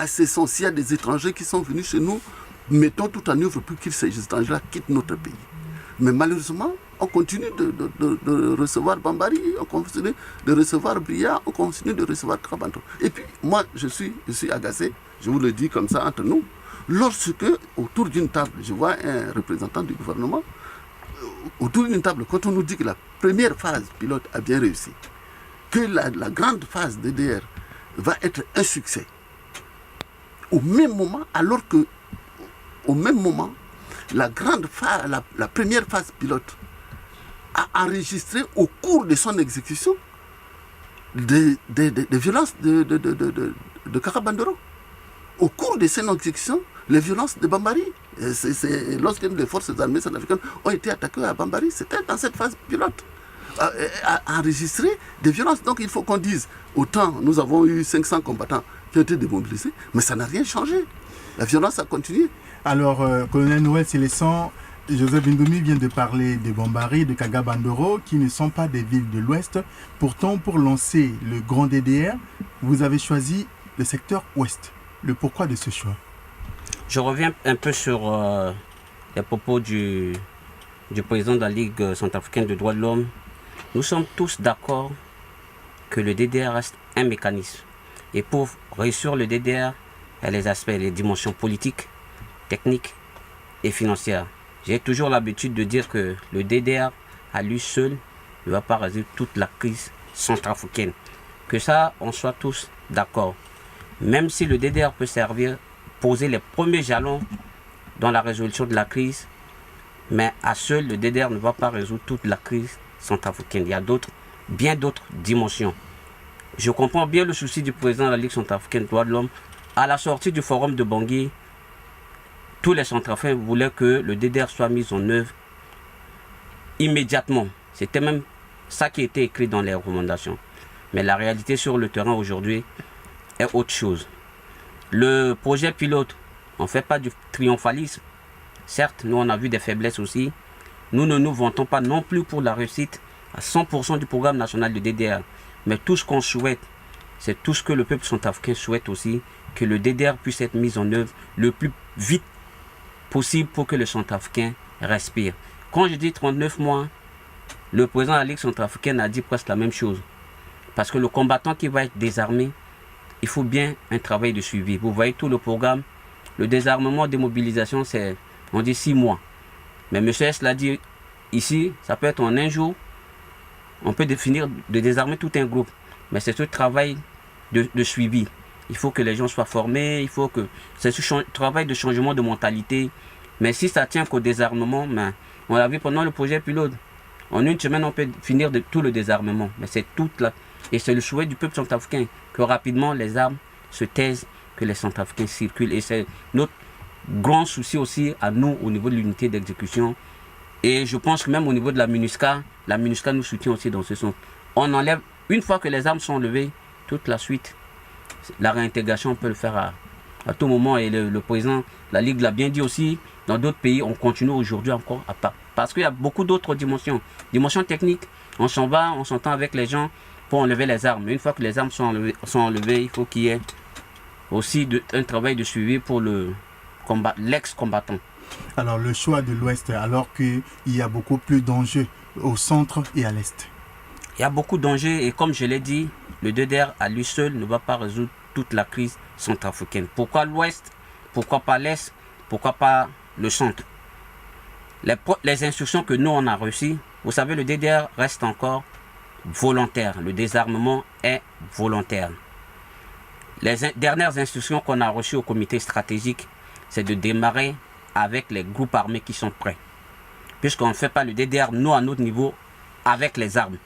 Cessons, s'il y a des étrangers qui sont venus chez nous, mettons tout en œuvre pour que ces étrangers-là quittent notre pays. Mais malheureusement, on continue de recevoir Bambari, on continue de recevoir Bria, on continue de recevoir Krabanto. Et puis, moi, je suis agacé, je vous le dis comme ça entre nous, lorsque, autour d'une table, je vois un représentant du gouvernement, autour d'une table, quand on nous dit que la première phase pilote a bien réussi, que la grande phase DDR va être un succès, au même moment, alors que, au même moment, la première phase pilote a enregistré au cours de son exécution des violences de Kaka Bandoro. Au cours de son exécution, les violences de Bambari. Lorsque les forces armées centrafricaines ont été attaquées à Bambari, c'était dans cette phase pilote. A enregistré des violences. Donc il faut qu'on dise, autant nous avons eu 500 combattants qui ont été démobilisés, mais ça n'a rien changé. La violence a continué. Alors, colonel Noël Célestin, Joseph Bindoumi vient de parler de Bambari, de Kaga Bandoro, qui ne sont pas des villes de l'Ouest. Pourtant, pour lancer le grand DDR, vous avez choisi le secteur Ouest. Le pourquoi de ce choix? Je reviens un peu sur les propos du président de la Ligue centrafricaine des droits de l'homme. Nous sommes tous d'accord que le DDR reste un mécanisme. Et pour réussir le DDR, il y a les aspects, les dimensions politiques, techniques et financières. J'ai toujours l'habitude de dire que le DDR, à lui seul, ne va pas résoudre toute la crise centrafricaine. Que ça, on soit tous d'accord. Même si le DDR peut servir, poser les premiers jalons dans la résolution de la crise, mais à seul, le DDR ne va pas résoudre toute la crise centrafricaine. Il y a bien d'autres dimensions. Je comprends bien le souci du président de la Ligue centrafricaine des droits de l'homme. À la sortie du forum de Bangui, tous les centrafricains voulaient que le DDR soit mis en œuvre immédiatement. C'était même ça qui était écrit dans les recommandations. Mais la réalité sur le terrain aujourd'hui est autre chose. Le projet pilote, on ne fait pas du triomphalisme. Certes, nous on a vu des faiblesses aussi. Nous ne nous vantons pas non plus pour la réussite à 100% du programme national de DDR. Mais tout ce qu'on souhaite, c'est tout ce que le peuple centrafricain souhaite aussi, que le DDR puisse être mis en œuvre le plus vite possible pour que le centrafricain respire. Quand je dis 39 mois, le président de la Ligue centrafricaine a dit presque la même chose. Parce que le combattant qui va être désarmé, il faut bien un travail de suivi. Vous voyez tout le programme, le désarmement, démobilisation, c'est, on dit 6 mois. Mais M. S l'a dit ici, ça peut être en un jour. On peut définir de désarmer tout un groupe. Mais c'est ce travail de suivi. Il faut que les gens soient formés, il faut que... C'est ce travail de changement de mentalité. Mais si ça tient qu'au désarmement, ben, on l'a vu pendant le projet pilote. En une semaine, on peut finir de tout le désarmement. Mais c'est toute la... Et c'est le souhait du peuple centrafricain que rapidement les armes se taisent, que les centrafricains circulent. Et c'est notre grand souci aussi à nous au niveau de l'unité d'exécution. Et je pense que même au niveau de la MINUSCA nous soutient aussi dans ce sens. On enlève, une fois que les armes sont levées, toute la suite, la réintégration, on peut le faire à tout moment. Et le président, la Ligue l'a bien dit aussi, dans d'autres pays, on continue aujourd'hui encore à part. Parce qu'il y a beaucoup d'autres dimensions. Dimension technique, on s'en va, on s'entend avec les gens pour enlever les armes. Une fois que les armes sont enlevées, il faut qu'il y ait aussi un travail de suivi pour l'ex-combattant. Alors le choix de l'Ouest, alors qu'il y a beaucoup plus d'enjeux au centre et à l'Est. Il y a beaucoup d'enjeux et comme je l'ai dit, le DDR à lui seul ne va pas résoudre toute la crise centrafricaine. Pourquoi l'Ouest? Pourquoi pas l'Est? Pourquoi pas le centre? Les instructions que nous on a reçues, vous savez, le DDR reste encore volontaire. Le désarmement est volontaire. Les dernières instructions qu'on a reçues au comité stratégique, c'est de démarrer avec les groupes armés qui sont prêts. Puisqu'on ne fait pas le DDR, nous, à notre niveau, avec les armes.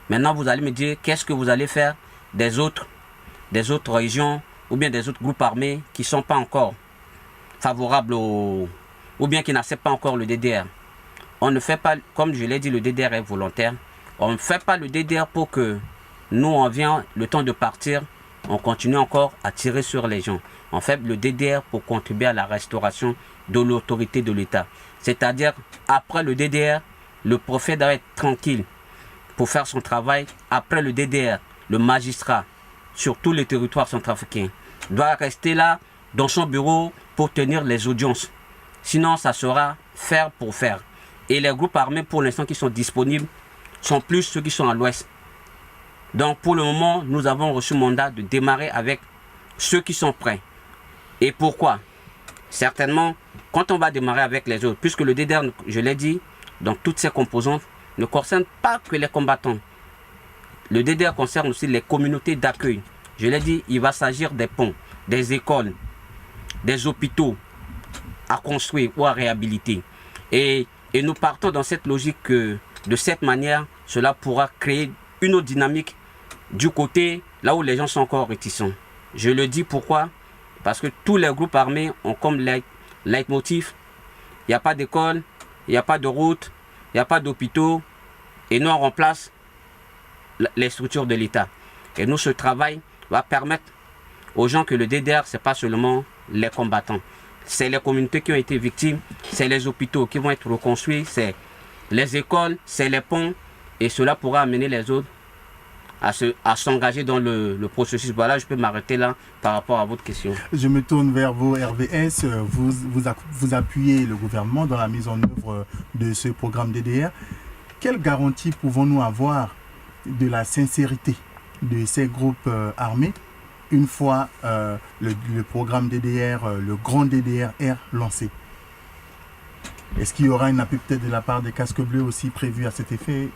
Maintenant, vous allez me dire, qu'est-ce que vous allez faire des autres régions ou bien des autres groupes armés qui ne sont pas encore favorables ou bien qui n'acceptent pas encore le DDR. On ne fait pas, comme je l'ai dit, le DDR est volontaire. On ne fait pas le DDR pour que nous, on vient, le temps de partir, on continue encore à tirer sur les gens. On fait le DDR pour contribuer à la restauration de l'autorité de l'État. C'est-à-dire, après le DDR, le préfet doit être tranquille pour faire son travail. Après le DDR, le magistrat, sur tous les territoires centrafricains, doit rester là, dans son bureau, pour tenir les audiences. Sinon, ça sera faire pour faire. Et les groupes armés, pour l'instant, qui sont disponibles, sont plus ceux qui sont à l'ouest. Donc, pour le moment, nous avons reçu mandat de démarrer avec ceux qui sont prêts. Et pourquoi? Certainement, quand on va démarrer avec les autres, puisque le DDR, je l'ai dit, dans toutes ses composantes, ne concerne pas que les combattants. Le DDR concerne aussi les communautés d'accueil. Je l'ai dit, il va s'agir des ponts, des écoles, des hôpitaux à construire ou à réhabiliter. Et nous partons dans cette logique que de cette manière, cela pourra créer une autre dynamique du côté là où les gens sont encore réticents. Je le dis pourquoi? Parce que tous les groupes armés ont comme leitmotiv, il n'y a pas d'école, il n'y a pas de route, il n'y a pas d'hôpitaux, et nous on remplace les structures de l'État. Et nous, ce travail va permettre aux gens que le DDR, ce n'est pas seulement les combattants. C'est les communautés qui ont été victimes, c'est les hôpitaux qui vont être reconstruits, c'est les écoles, c'est les ponts, et cela pourra amener les autres à s'engager dans le processus. Voilà, je peux m'arrêter là par rapport à votre question. Je me tourne vers vos RVS. Vous appuyez le gouvernement dans la mise en œuvre de ce programme DDR. Quelle garantie pouvons-nous avoir de la sincérité de ces groupes armés une fois le programme DDR, le grand DDR est lancé? Est-ce qu'il y aura une appui peut-être de la part des casques bleus aussi prévu à cet effet?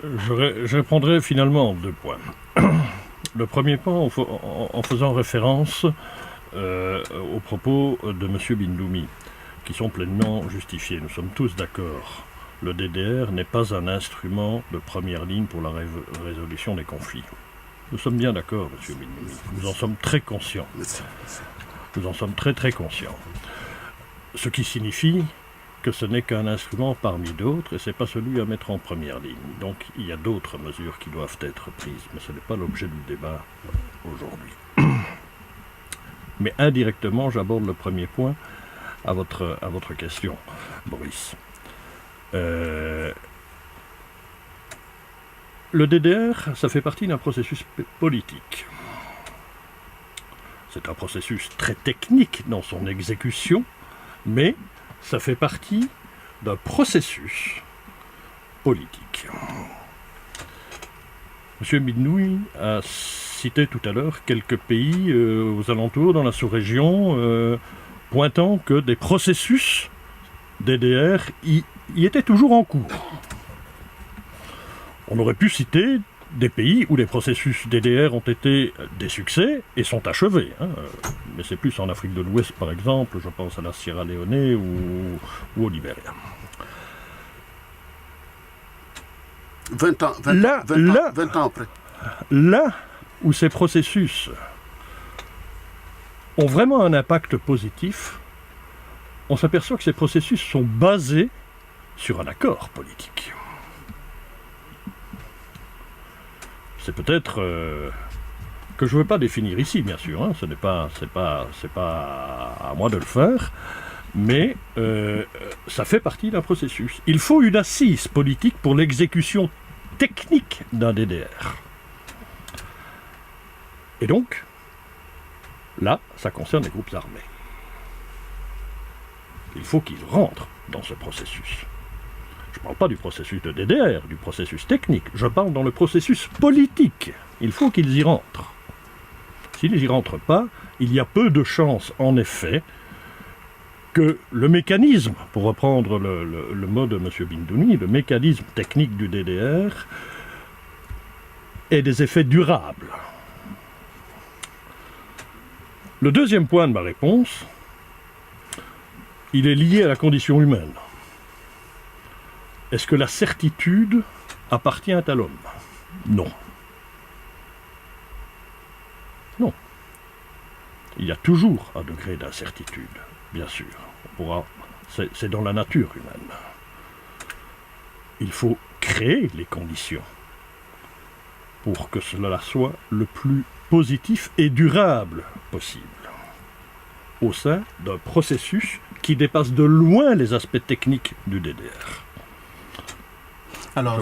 Je répondrai finalement en 2 points. Le premier point en faisant référence aux propos de M. Bindoumi, qui sont pleinement justifiés. Nous sommes tous d'accord. Le DDR n'est pas un instrument de première ligne pour la résolution des conflits. Nous sommes bien d'accord, M. Bindoumi. Nous en sommes très conscients. Nous en sommes très très conscients. Ce qui signifie que ce n'est qu'un instrument parmi d'autres et ce n'est pas celui à mettre en première ligne. Donc il y a d'autres mesures qui doivent être prises, mais ce n'est pas l'objet du débat aujourd'hui. Mais indirectement, j'aborde le premier point à votre question, Boris. Le DDR, ça fait partie d'un processus politique. C'est un processus très technique dans son exécution, mais ça fait partie d'un processus politique. M. Bindoumi a cité tout à l'heure quelques pays aux alentours, dans la sous-région, pointant que des processus DDR y étaient toujours en cours. On aurait pu citer des pays où les processus DDR ont été des succès et sont achevés. Mais c'est plus en Afrique de l'Ouest, par exemple, je pense à la Sierra Leone ou au Libéria. 20 ans après. Là où ces processus ont vraiment un impact positif, on s'aperçoit que ces processus sont basés sur un accord politique. C'est peut-être que je ne veux pas définir ici, bien sûr. Ce n'est pas à moi de le faire, mais ça fait partie d'un processus. Il faut une assise politique pour l'exécution technique d'un DDR. Et donc, là, ça concerne les groupes armés. Il faut qu'ils rentrent dans ce processus. Je ne parle pas du processus de DDR, du processus technique. Je parle dans le processus politique. Il faut qu'ils y rentrent. S'ils n'y rentrent pas, il y a peu de chances, en effet, que le mécanisme, pour reprendre le mot de M. Bindoumi, le mécanisme technique du DDR ait des effets durables. Le deuxième point de ma réponse, il est lié à la condition humaine. Est-ce que la certitude appartient à l'homme? Non. Non. Il y a toujours un degré d'incertitude, bien sûr. C'est dans la nature humaine. Il faut créer les conditions pour que cela soit le plus positif et durable possible, au sein d'un processus qui dépasse de loin les aspects techniques du DDR. Alors,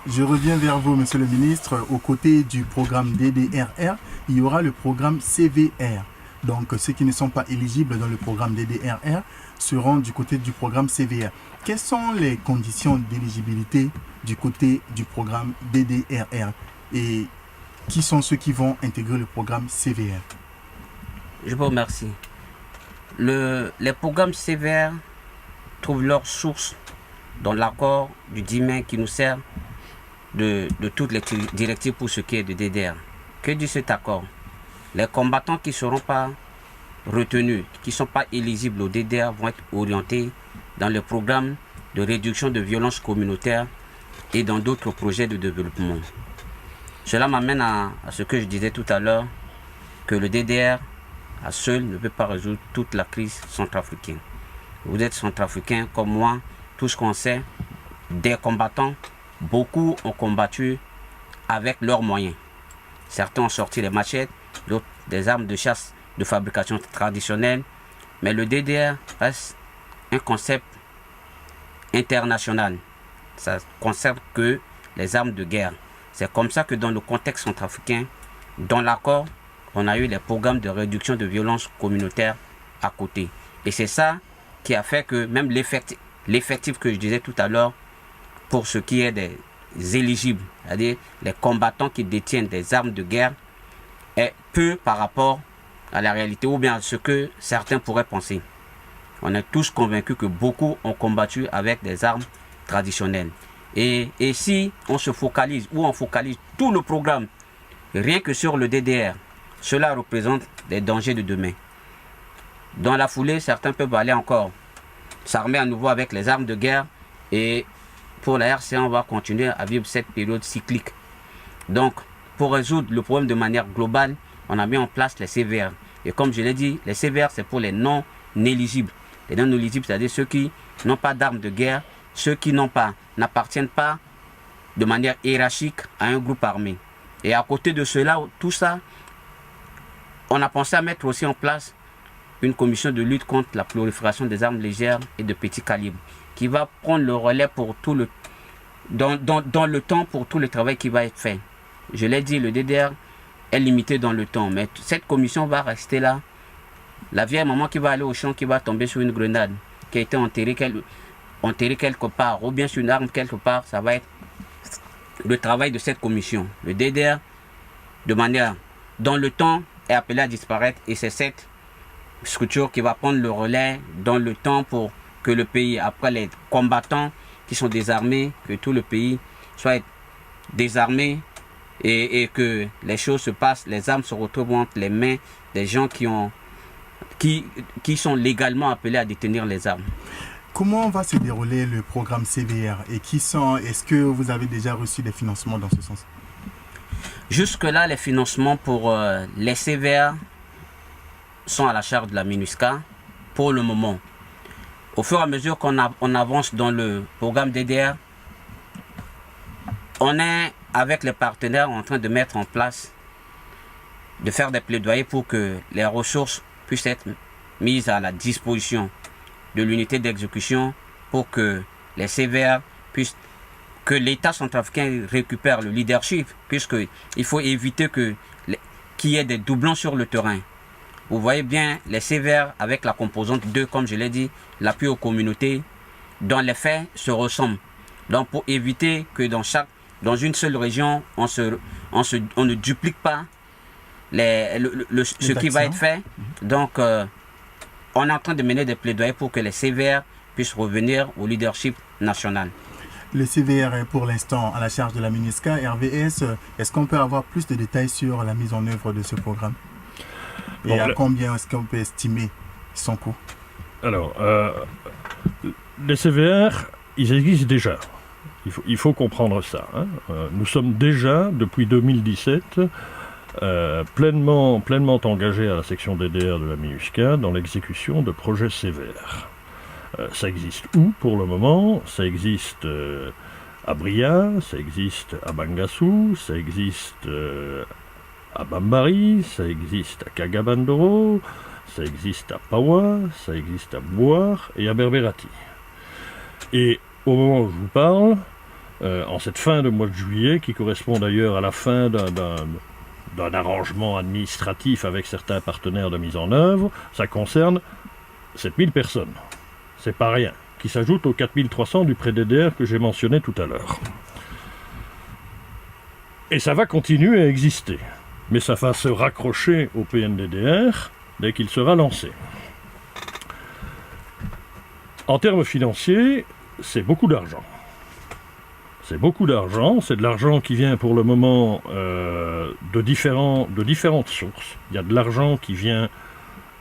je reviens vers vous, Monsieur le Ministre. Aux côtés du programme DDRR, il y aura le programme CVR. Donc, ceux qui ne sont pas éligibles dans le programme DDRR seront du côté du programme CVR. Quelles sont les conditions d'éligibilité du côté du programme DDRR? Et qui sont ceux qui vont intégrer le programme CVR? Je vous remercie. Les programmes CVR trouvent leur source dans l'accord du 10 mai qui nous sert de toutes les directives pour ce qui est de DDR. Que dit cet accord? Les combattants qui ne seront pas retenus, qui ne sont pas éligibles au DDR vont être orientés dans le programme de réduction de violences communautaires et dans d'autres projets de développement. Cela m'amène à ce que je disais tout à l'heure, que le DDR à seul ne peut pas résoudre toute la crise centrafricaine. Vous êtes centrafricain comme moi, tout ce qu'on sait, des combattants, beaucoup ont combattu avec leurs moyens. Certains ont sorti les machettes, d'autres des armes de chasse de fabrication traditionnelle, mais le DDR reste un concept international. Ça ne concerne que les armes de guerre. C'est comme ça que dans le contexte centrafricain, dans l'accord, on a eu les programmes de réduction de violences communautaires à côté. Et c'est ça qui a fait que même l'effectif que je disais tout à l'heure, pour ce qui est des éligibles, c'est-à-dire les combattants qui détiennent des armes de guerre, est peu par rapport à la réalité ou bien à ce que certains pourraient penser. On est tous convaincus que beaucoup ont combattu avec des armes traditionnelles. Et si on se focalise ou on focalise tout le programme rien que sur le DDR, cela représente des dangers de demain. Dans la foulée, certains peuvent aller encore s'armer à nouveau avec les armes de guerre et pour la RCA, on va continuer à vivre cette période cyclique. Donc, pour résoudre le problème de manière globale, on a mis en place les CVR. Et comme je l'ai dit, les CVR, c'est pour les non-éligibles. Les non-éligibles, c'est-à-dire ceux qui n'ont pas d'armes de guerre, ceux qui n'appartiennent pas de manière hiérarchique à un groupe armé. Et à côté de cela, tout ça, on a pensé à mettre aussi en place une commission de lutte contre la prolifération des armes légères et de petit calibre, qui va prendre le relais pour tout le, dans le temps pour tout le travail qui va être fait. Je l'ai dit, le DDR est limité dans le temps, mais cette commission va rester là. La vieille maman qui va aller au champ, qui va tomber sur une grenade, qui a été enterrée quelque part, ou bien sur une arme quelque part, ça va être le travail de cette commission. Le DDR, de manière dans le temps, est appelé à disparaître et c'est cette structure qui va prendre le relais dans le temps pour que le pays, après les combattants qui sont désarmés, que tout le pays soit désarmé et que les choses se passent, les armes se retrouvent entre les mains des gens qui sont légalement appelés à détenir les armes. Comment va se dérouler le programme CVR et est-ce que vous avez déjà reçu des financements dans ce sens? Jusque-là, les financements pour les CVR sont à la charge de la MINUSCA pour le moment. Au fur et à mesure qu'on avance dans le programme DDR, on est avec les partenaires en train de mettre en place, de faire des plaidoyers pour que les ressources puissent être mises à la disposition de l'unité d'exécution pour que les CVR puissent, que l'État centrafricain récupère le leadership, puisqu'il faut éviter qu'il y ait des doublons sur le terrain. Vous voyez bien les CVR avec la composante 2, comme je l'ai dit, l'appui aux communautés, dans les faits, se ressemblent. Donc pour éviter que dans une seule région, on ne duplique pas ce qui va être fait. Donc on est en train de mener des plaidoyers pour que les CVR puissent revenir au leadership national. Le CVR est pour l'instant à la charge de la MINUSCA. RVS, est-ce qu'on peut avoir plus de détails sur la mise en œuvre de ce programme? Et à combien est-ce qu'on peut estimer son coût? Alors, les CVR, ils existent déjà. Il faut comprendre ça. Hein. Nous sommes déjà, depuis 2017, pleinement engagés à la section DDR de la MINUSCA dans l'exécution de projets CVR. Ça existe où pour le moment? Ça existe à Bria, ça existe à Bangassou, ça existe à Bambari, ça existe à Kagabandoro, ça existe à Pawa, ça existe à Bouar et à Berberati. Et au moment où je vous parle, en cette fin de mois de juillet, qui correspond d'ailleurs à la fin d'un arrangement administratif avec certains partenaires de mise en œuvre, ça concerne 7000 personnes. C'est pas rien, qui s'ajoute aux 4300 du pré-DDR que j'ai mentionné tout à l'heure. Et ça va continuer à exister, mais ça va se raccrocher au PNDDR dès qu'il sera lancé. En termes financiers, c'est beaucoup d'argent. C'est beaucoup d'argent, c'est de l'argent qui vient pour le moment de différentes sources. Il y a de l'argent qui vient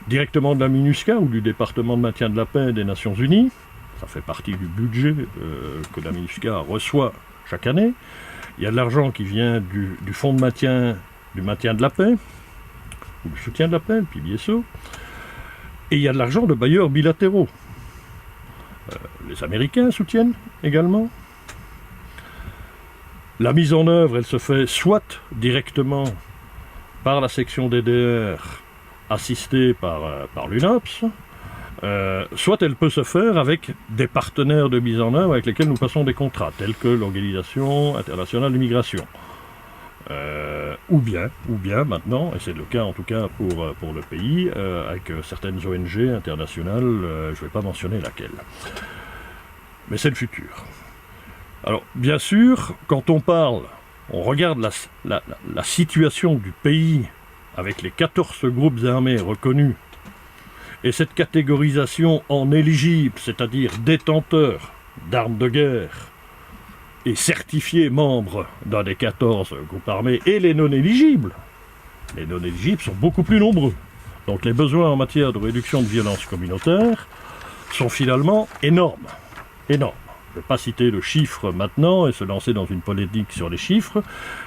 directement de la MINUSCA ou du département de maintien de la paix des Nations Unies. ça fait partie du budget que la MINUSCA reçoit chaque année. Il y a de l'argent qui vient du fonds de maintien, du maintien de la paix, ou du soutien de la paix, le PBSO, et il y a de l'argent de bailleurs bilatéraux. Les Américains soutiennent également. La mise en œuvre, elle se fait soit directement par la section DDR, assistée par l'UNOPS, soit elle peut se faire avec des partenaires de mise en œuvre avec lesquels nous passons des contrats, tels que l'Organisation internationale de migration. Ou bien maintenant, et c'est le cas en tout cas pour le pays, avec certaines ONG internationales, je ne vais pas mentionner laquelle. Mais c'est le futur. Alors, bien sûr, quand on regarde la situation du pays avec les 14 groupes armés reconnus, et cette catégorisation en éligibles, c'est-à-dire détenteurs d'armes de guerre, et certifiés membres d'un des 14 groupes armés, et les non éligibles sont beaucoup plus nombreux. Donc les besoins en matière de réduction de violence communautaire sont finalement énormes. Je ne vais pas citer le chiffre maintenant et se lancer dans une polémique sur les chiffres.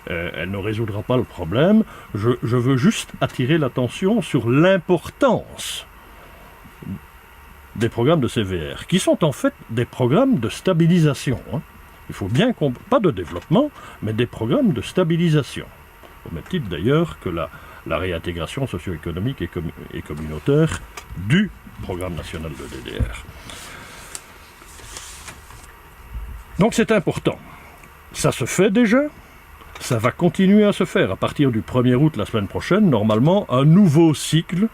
Elle ne résoudra pas le problème. Je veux juste attirer l'attention sur l'importance des programmes de CVR, qui sont en fait des programmes de stabilisation. Il faut bien comprendre, pas de développement, mais des programmes de stabilisation. Au même titre d'ailleurs que la réintégration socio-économique et communautaire du programme national de DDR. Donc c'est important. Ça se fait déjà, ça va continuer à se faire. À partir du 1er août, la semaine prochaine, normalement, un nouveau cycle,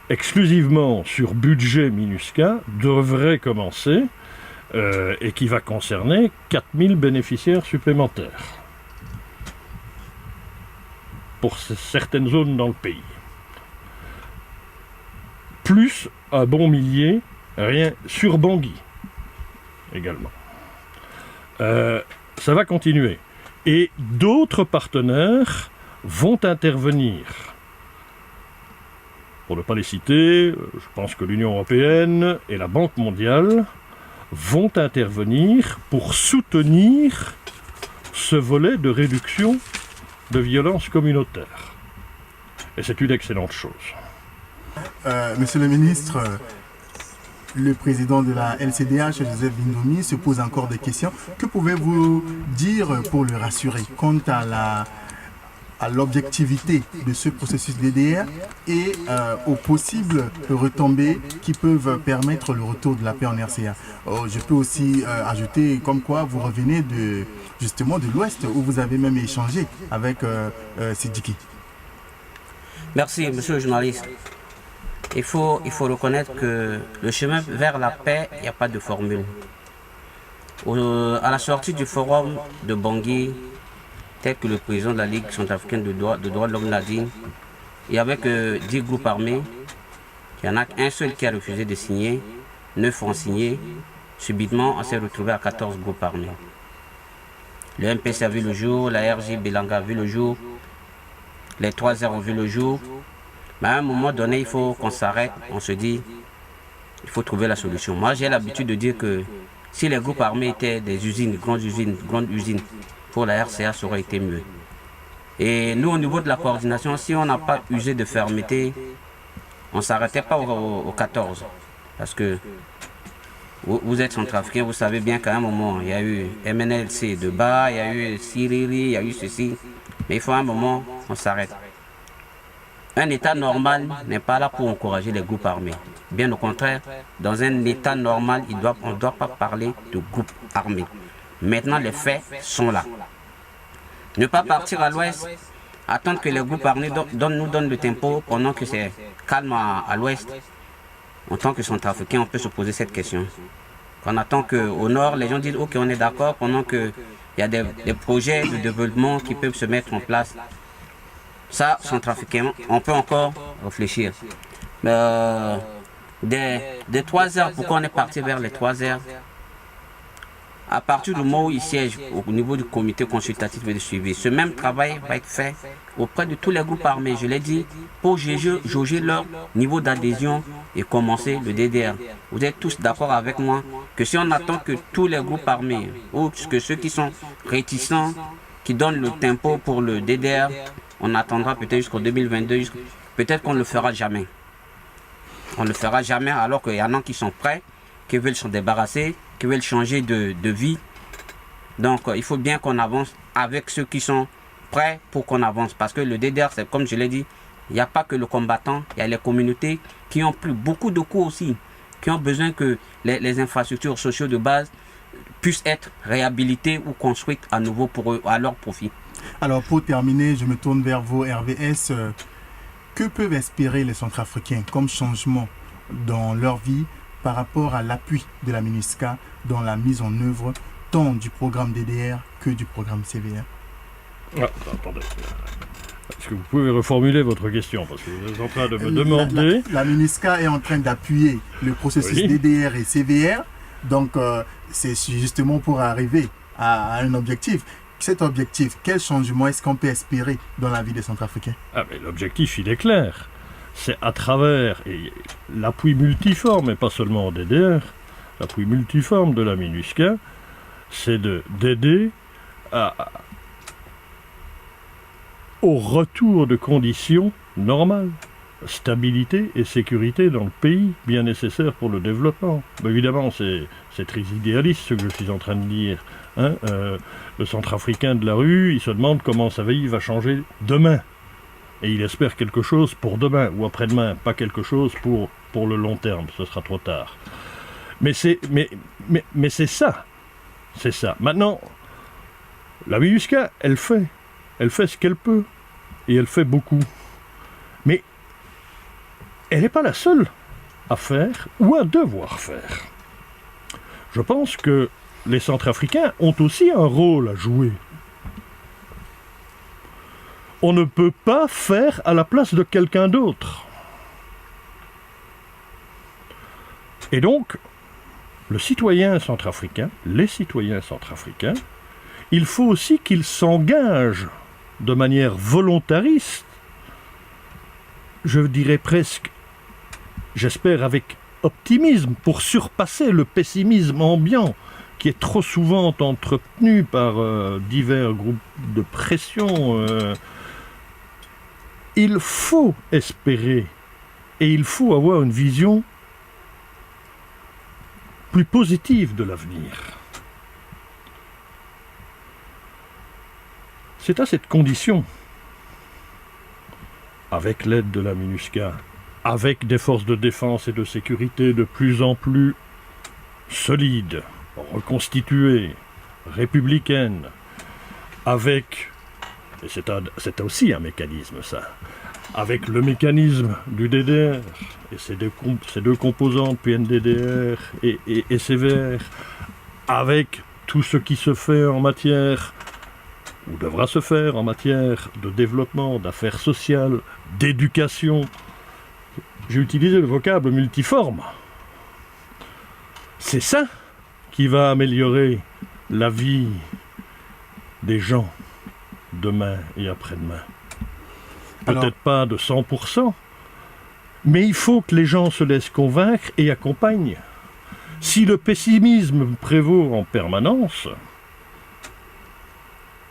exclusivement sur budget MINUSCA, devrait commencer et qui va concerner 4000 bénéficiaires supplémentaires pour certaines zones dans le pays. Plus un bon millier, rien sur Bangui également. Ça va continuer. Et d'autres partenaires vont intervenir. Pour ne pas les citer, je pense que l'Union européenne et la Banque mondiale vont intervenir pour soutenir ce volet de réduction de violence communautaire. Et c'est une excellente chose. Monsieur le ministre, le président de la LCDH, Joseph Bindomi, se pose encore des questions. Que pouvez-vous dire pour le rassurer quant à l'objectivité de ce processus DDR et aux possibles retombées qui peuvent permettre le retour de la paix en RCA? Je peux aussi ajouter comme quoi vous revenez justement de l'Ouest où vous avez même échangé avec Sidiki. Merci, monsieur le journaliste. Il faut reconnaître que le chemin vers la paix, il n'y a pas de formule. À la sortie du forum de Bangui, tel que le président de la Ligue centrafricaine de droits de l'homme l'a dit, il n'y avait que 10 groupes armés. Il n'y en a qu'un seul qui a refusé de signer, 9 ont signé. Subitement, on s'est retrouvé à 14 groupes armés. Le MPC a vu le jour, la RJ Belanga a vu le jour, les 3R ont vu le jour. Mais à un moment donné, il faut qu'on s'arrête, on se dit, il faut trouver la solution. Moi, j'ai l'habitude de dire que si les groupes armés étaient des usines, grandes usines, pour la RCA, ça aurait été mieux. Et nous, au niveau de la coordination, si on n'a pas usé de fermeté, on ne s'arrêtait pas au 14. Parce que vous êtes centrafricain, vous savez bien qu'à un moment, il y a eu MNLC de bas, il y a eu Siriri, il y a eu ceci. Mais il faut un moment, on s'arrête. Un État normal n'est pas là pour encourager les groupes armés. Bien au contraire, dans un État normal, on ne doit pas parler de groupes armés. Maintenant, les faits sont là. Ne pas partir à l'ouest, attendre que les groupes armés nous donnent le tempo pendant que c'est calme à l'ouest. En tant que centrafricain, on peut se poser cette question. On attend qu'au nord, les gens disent ok, on est d'accord, pendant qu'il y a des projets de développement qui peuvent se mettre en place. Ça, centrafricain, on peut encore réfléchir. Des 3 heures, pourquoi on est parti vers les 3 heures? à partir du moment où ils siègent au niveau du comité consultatif et de suivi, ce même travail va être fait auprès de tous les groupes armés, je l'ai dit, pour jauger leur niveau d'adhésion et commencer le DDR. Vous êtes tous d'accord avec moi que si on attend que tous les groupes armés, ou que ceux qui sont réticents, qui donnent le tempo pour le DDR, on attendra peut-être jusqu'en 2022, peut-être qu'on ne le fera jamais. On ne le fera jamais alors qu'il y en a qui sont prêts, qui veulent s'en débarrasser, qui veulent changer de vie. Donc il faut bien qu'on avance avec ceux qui sont prêts pour qu'on avance. Parce que le DDR, c'est comme je l'ai dit, il n'y a pas que le combattant, il y a les communautés qui ont pris beaucoup de coups aussi, qui ont besoin que les infrastructures sociales de base puissent être réhabilitées ou construites à nouveau pour eux, à leur profit. Alors pour terminer, je me tourne vers vous, RVS. Que peuvent espérer les Centrafricains comme changement dans leur vie par rapport à l'appui de la MINUSCA dans la mise en œuvre tant du programme DDR que du programme CVR? Attendez. Est-ce que vous pouvez reformuler votre question? Parce que vous êtes en train de me demander... La MINUSCA est en train d'appuyer le processus DDR et CVR. Donc, c'est justement pour arriver à un objectif. Cet objectif, quel changement est-ce qu'on peut espérer dans la vie des Centrafricains? Mais l'objectif, il est clair. C'est à travers l'appui multiforme, et pas seulement en DDR, l'appui multiforme de la MINUSCA, c'est d'aider au retour de conditions normales, stabilité et sécurité dans le pays, bien nécessaire pour le développement. Évidemment, c'est très idéaliste ce que je suis en train de dire. Le Centrafricain de la rue, il se demande comment sa vie va changer demain. Et il espère quelque chose pour demain ou après-demain, pas quelque chose pour le long terme, ce sera trop tard. Mais c'est ça. C'est ça. Maintenant, la MINUSCA, elle fait ce qu'elle peut. Et elle fait beaucoup. Mais elle n'est pas la seule à faire ou à devoir faire. Je pense que les Centrafricains ont aussi un rôle à jouer. On ne peut pas faire à la place de quelqu'un d'autre. Et donc, le citoyen centrafricain, les citoyens centrafricains, il faut aussi qu'ils s'engagent de manière volontariste, je dirais presque, j'espère avec optimisme, pour surpasser le pessimisme ambiant qui est trop souvent entretenu par divers groupes de pression. Il faut espérer et il faut avoir une vision plus positive de l'avenir. C'est à cette condition, avec l'aide de la MINUSCA, avec des forces de défense et de sécurité de plus en plus solides, reconstituées, républicaines, avec, et c'est aussi un mécanisme ça, avec le mécanisme du DDR, et ces deux composantes, PNDDR et CVR, avec tout ce qui se fait en matière, ou devra se faire en matière de développement, d'affaires sociales, d'éducation. J'ai utilisé le vocable multiforme. C'est ça qui va améliorer la vie des gens demain et après-demain. Peut-être pas de 100%, mais il faut que les gens se laissent convaincre et accompagnent. Si le pessimisme prévaut en permanence,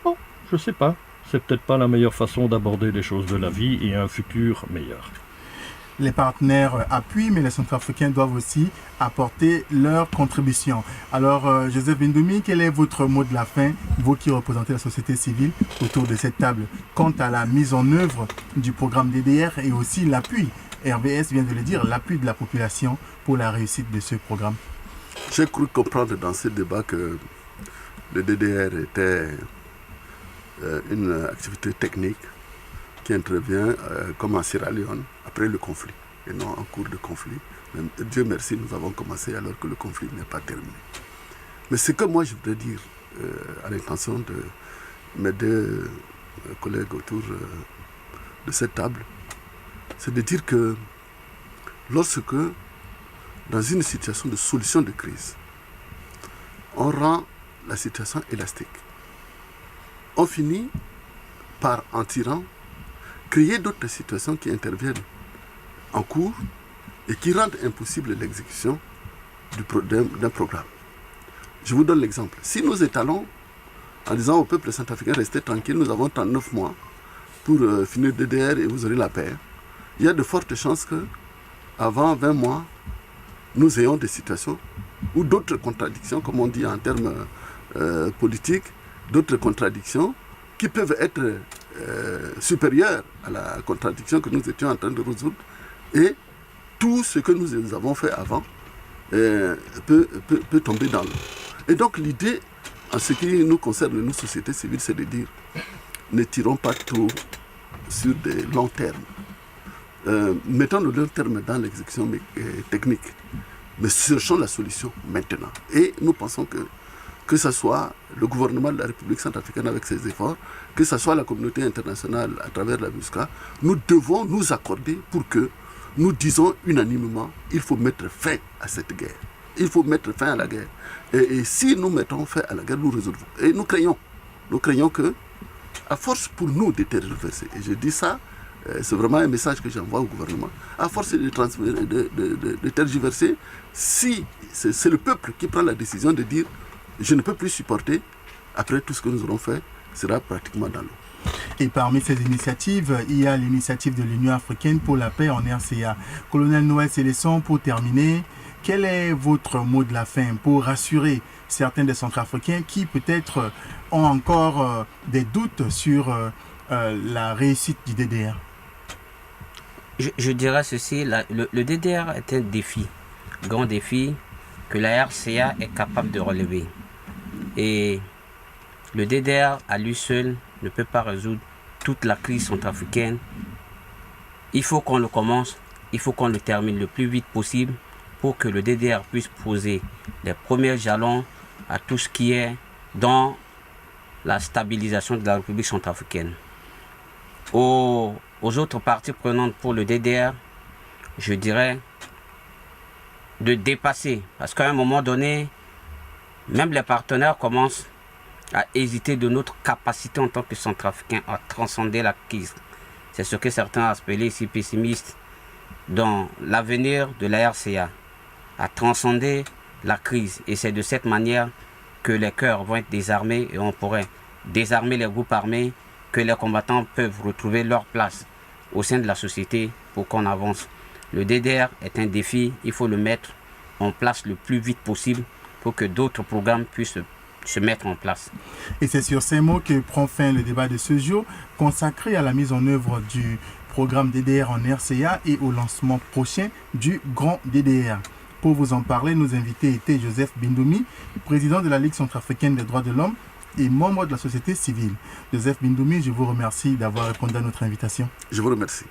bon, je sais pas, c'est peut-être pas la meilleure façon d'aborder les choses de la vie et un futur meilleur. Les partenaires appuient, mais les Centrafricains doivent aussi apporter leur contribution. Alors, Joseph Bindoumi, quel est votre mot de la fin, vous qui représentez la société civile autour de cette table, quant à la mise en œuvre du programme DDR et aussi l'appui, RVS vient de le dire, l'appui de la population pour la réussite de ce programme? J'ai cru comprendre dans ce débat que le DDR était une activité technique qui intervient comme en Sierra Leone après le conflit et non en cours de conflit. Mais Dieu merci, nous avons commencé alors que le conflit n'est pas terminé. Mais ce que moi je voudrais dire à l'intention de mes deux collègues autour de cette table, c'est de dire que lorsque dans une situation de solution de crise, on rend la situation élastique. On finit par, en tirant, créer d'autres situations qui interviennent en cours et qui rendent impossible l'exécution d'un programme. Je vous donne l'exemple. Si nous étalons en disant au peuple centrafricain, restez tranquille, nous avons 39 mois pour finir DDR et vous aurez la paix, il y a de fortes chances que avant 20 mois, nous ayons des situations ou d'autres contradictions, comme on dit en termes politiques, d'autres contradictions qui peuvent être supérieures à la contradiction que nous étions en train de résoudre. Et tout ce que nous avons fait avant peut tomber dans l'eau. Et donc l'idée, en ce qui nous concerne, nous, sociétés civiles, c'est de dire, ne tirons pas trop sur des longs termes. Mettons le long terme dans l'exécution technique, mais cherchons la solution maintenant. Et nous pensons que ce soit le gouvernement de la République centrafricaine avec ses efforts, que ce soit la communauté internationale à travers la MINUSCA, nous devons nous accorder pour que nous disons unanimement, il faut mettre fin à cette guerre. Il faut mettre fin à la guerre. Et si nous mettons fin à la guerre, nous résolvons. Et nous craignons que, à force pour nous de tergiverser, et je dis ça, c'est vraiment un message que j'envoie au gouvernement, à force de tergiverser, si c'est le peuple qui prend la décision de dire je ne peux plus supporter, après tout ce que nous aurons fait sera pratiquement dans l'eau. Et parmi ces initiatives, il y a l'initiative de l'Union africaine pour la paix en RCA. Colonel Noël Célesson, pour terminer, quel est votre mot de la fin pour rassurer certains des Centrafricains qui peut-être ont encore des doutes sur la réussite du DDR? Je dirais ceci, le DDR est un défi, grand défi que la RCA est capable de relever. Et le DDR à lui seul ne peut pas résoudre toute la crise centrafricaine. Il faut qu'on le commence, il faut qu'on le termine le plus vite possible pour que le DDR puisse poser les premiers jalons à tout ce qui est dans la stabilisation de la République centrafricaine. Aux autres parties prenantes pour le DDR, je dirais de dépasser, parce qu'à un moment donné, même les partenaires commencent à hésiter de notre capacité en tant que Centrafricains à transcender la crise. C'est ce que certains appellent ici pessimistes dans l'avenir de la RCA, à transcender la crise. Et c'est de cette manière que les cœurs vont être désarmés et on pourrait désarmer les groupes armés, que les combattants peuvent retrouver leur place au sein de la société pour qu'on avance. Le DDR est un défi, il faut le mettre en place le plus vite possible pour que d'autres programmes puissent se mettre en place. Et c'est sur ces mots que prend fin le débat de ce jour, consacré à la mise en œuvre du programme DDR en RCA et au lancement prochain du grand DDR. Pour vous en parler, nos invités étaient Joseph Bindoumi, président de la Ligue centrafricaine des droits de l'homme et membre de la société civile. Joseph Bindoumi, je vous remercie d'avoir répondu à notre invitation. Je vous remercie.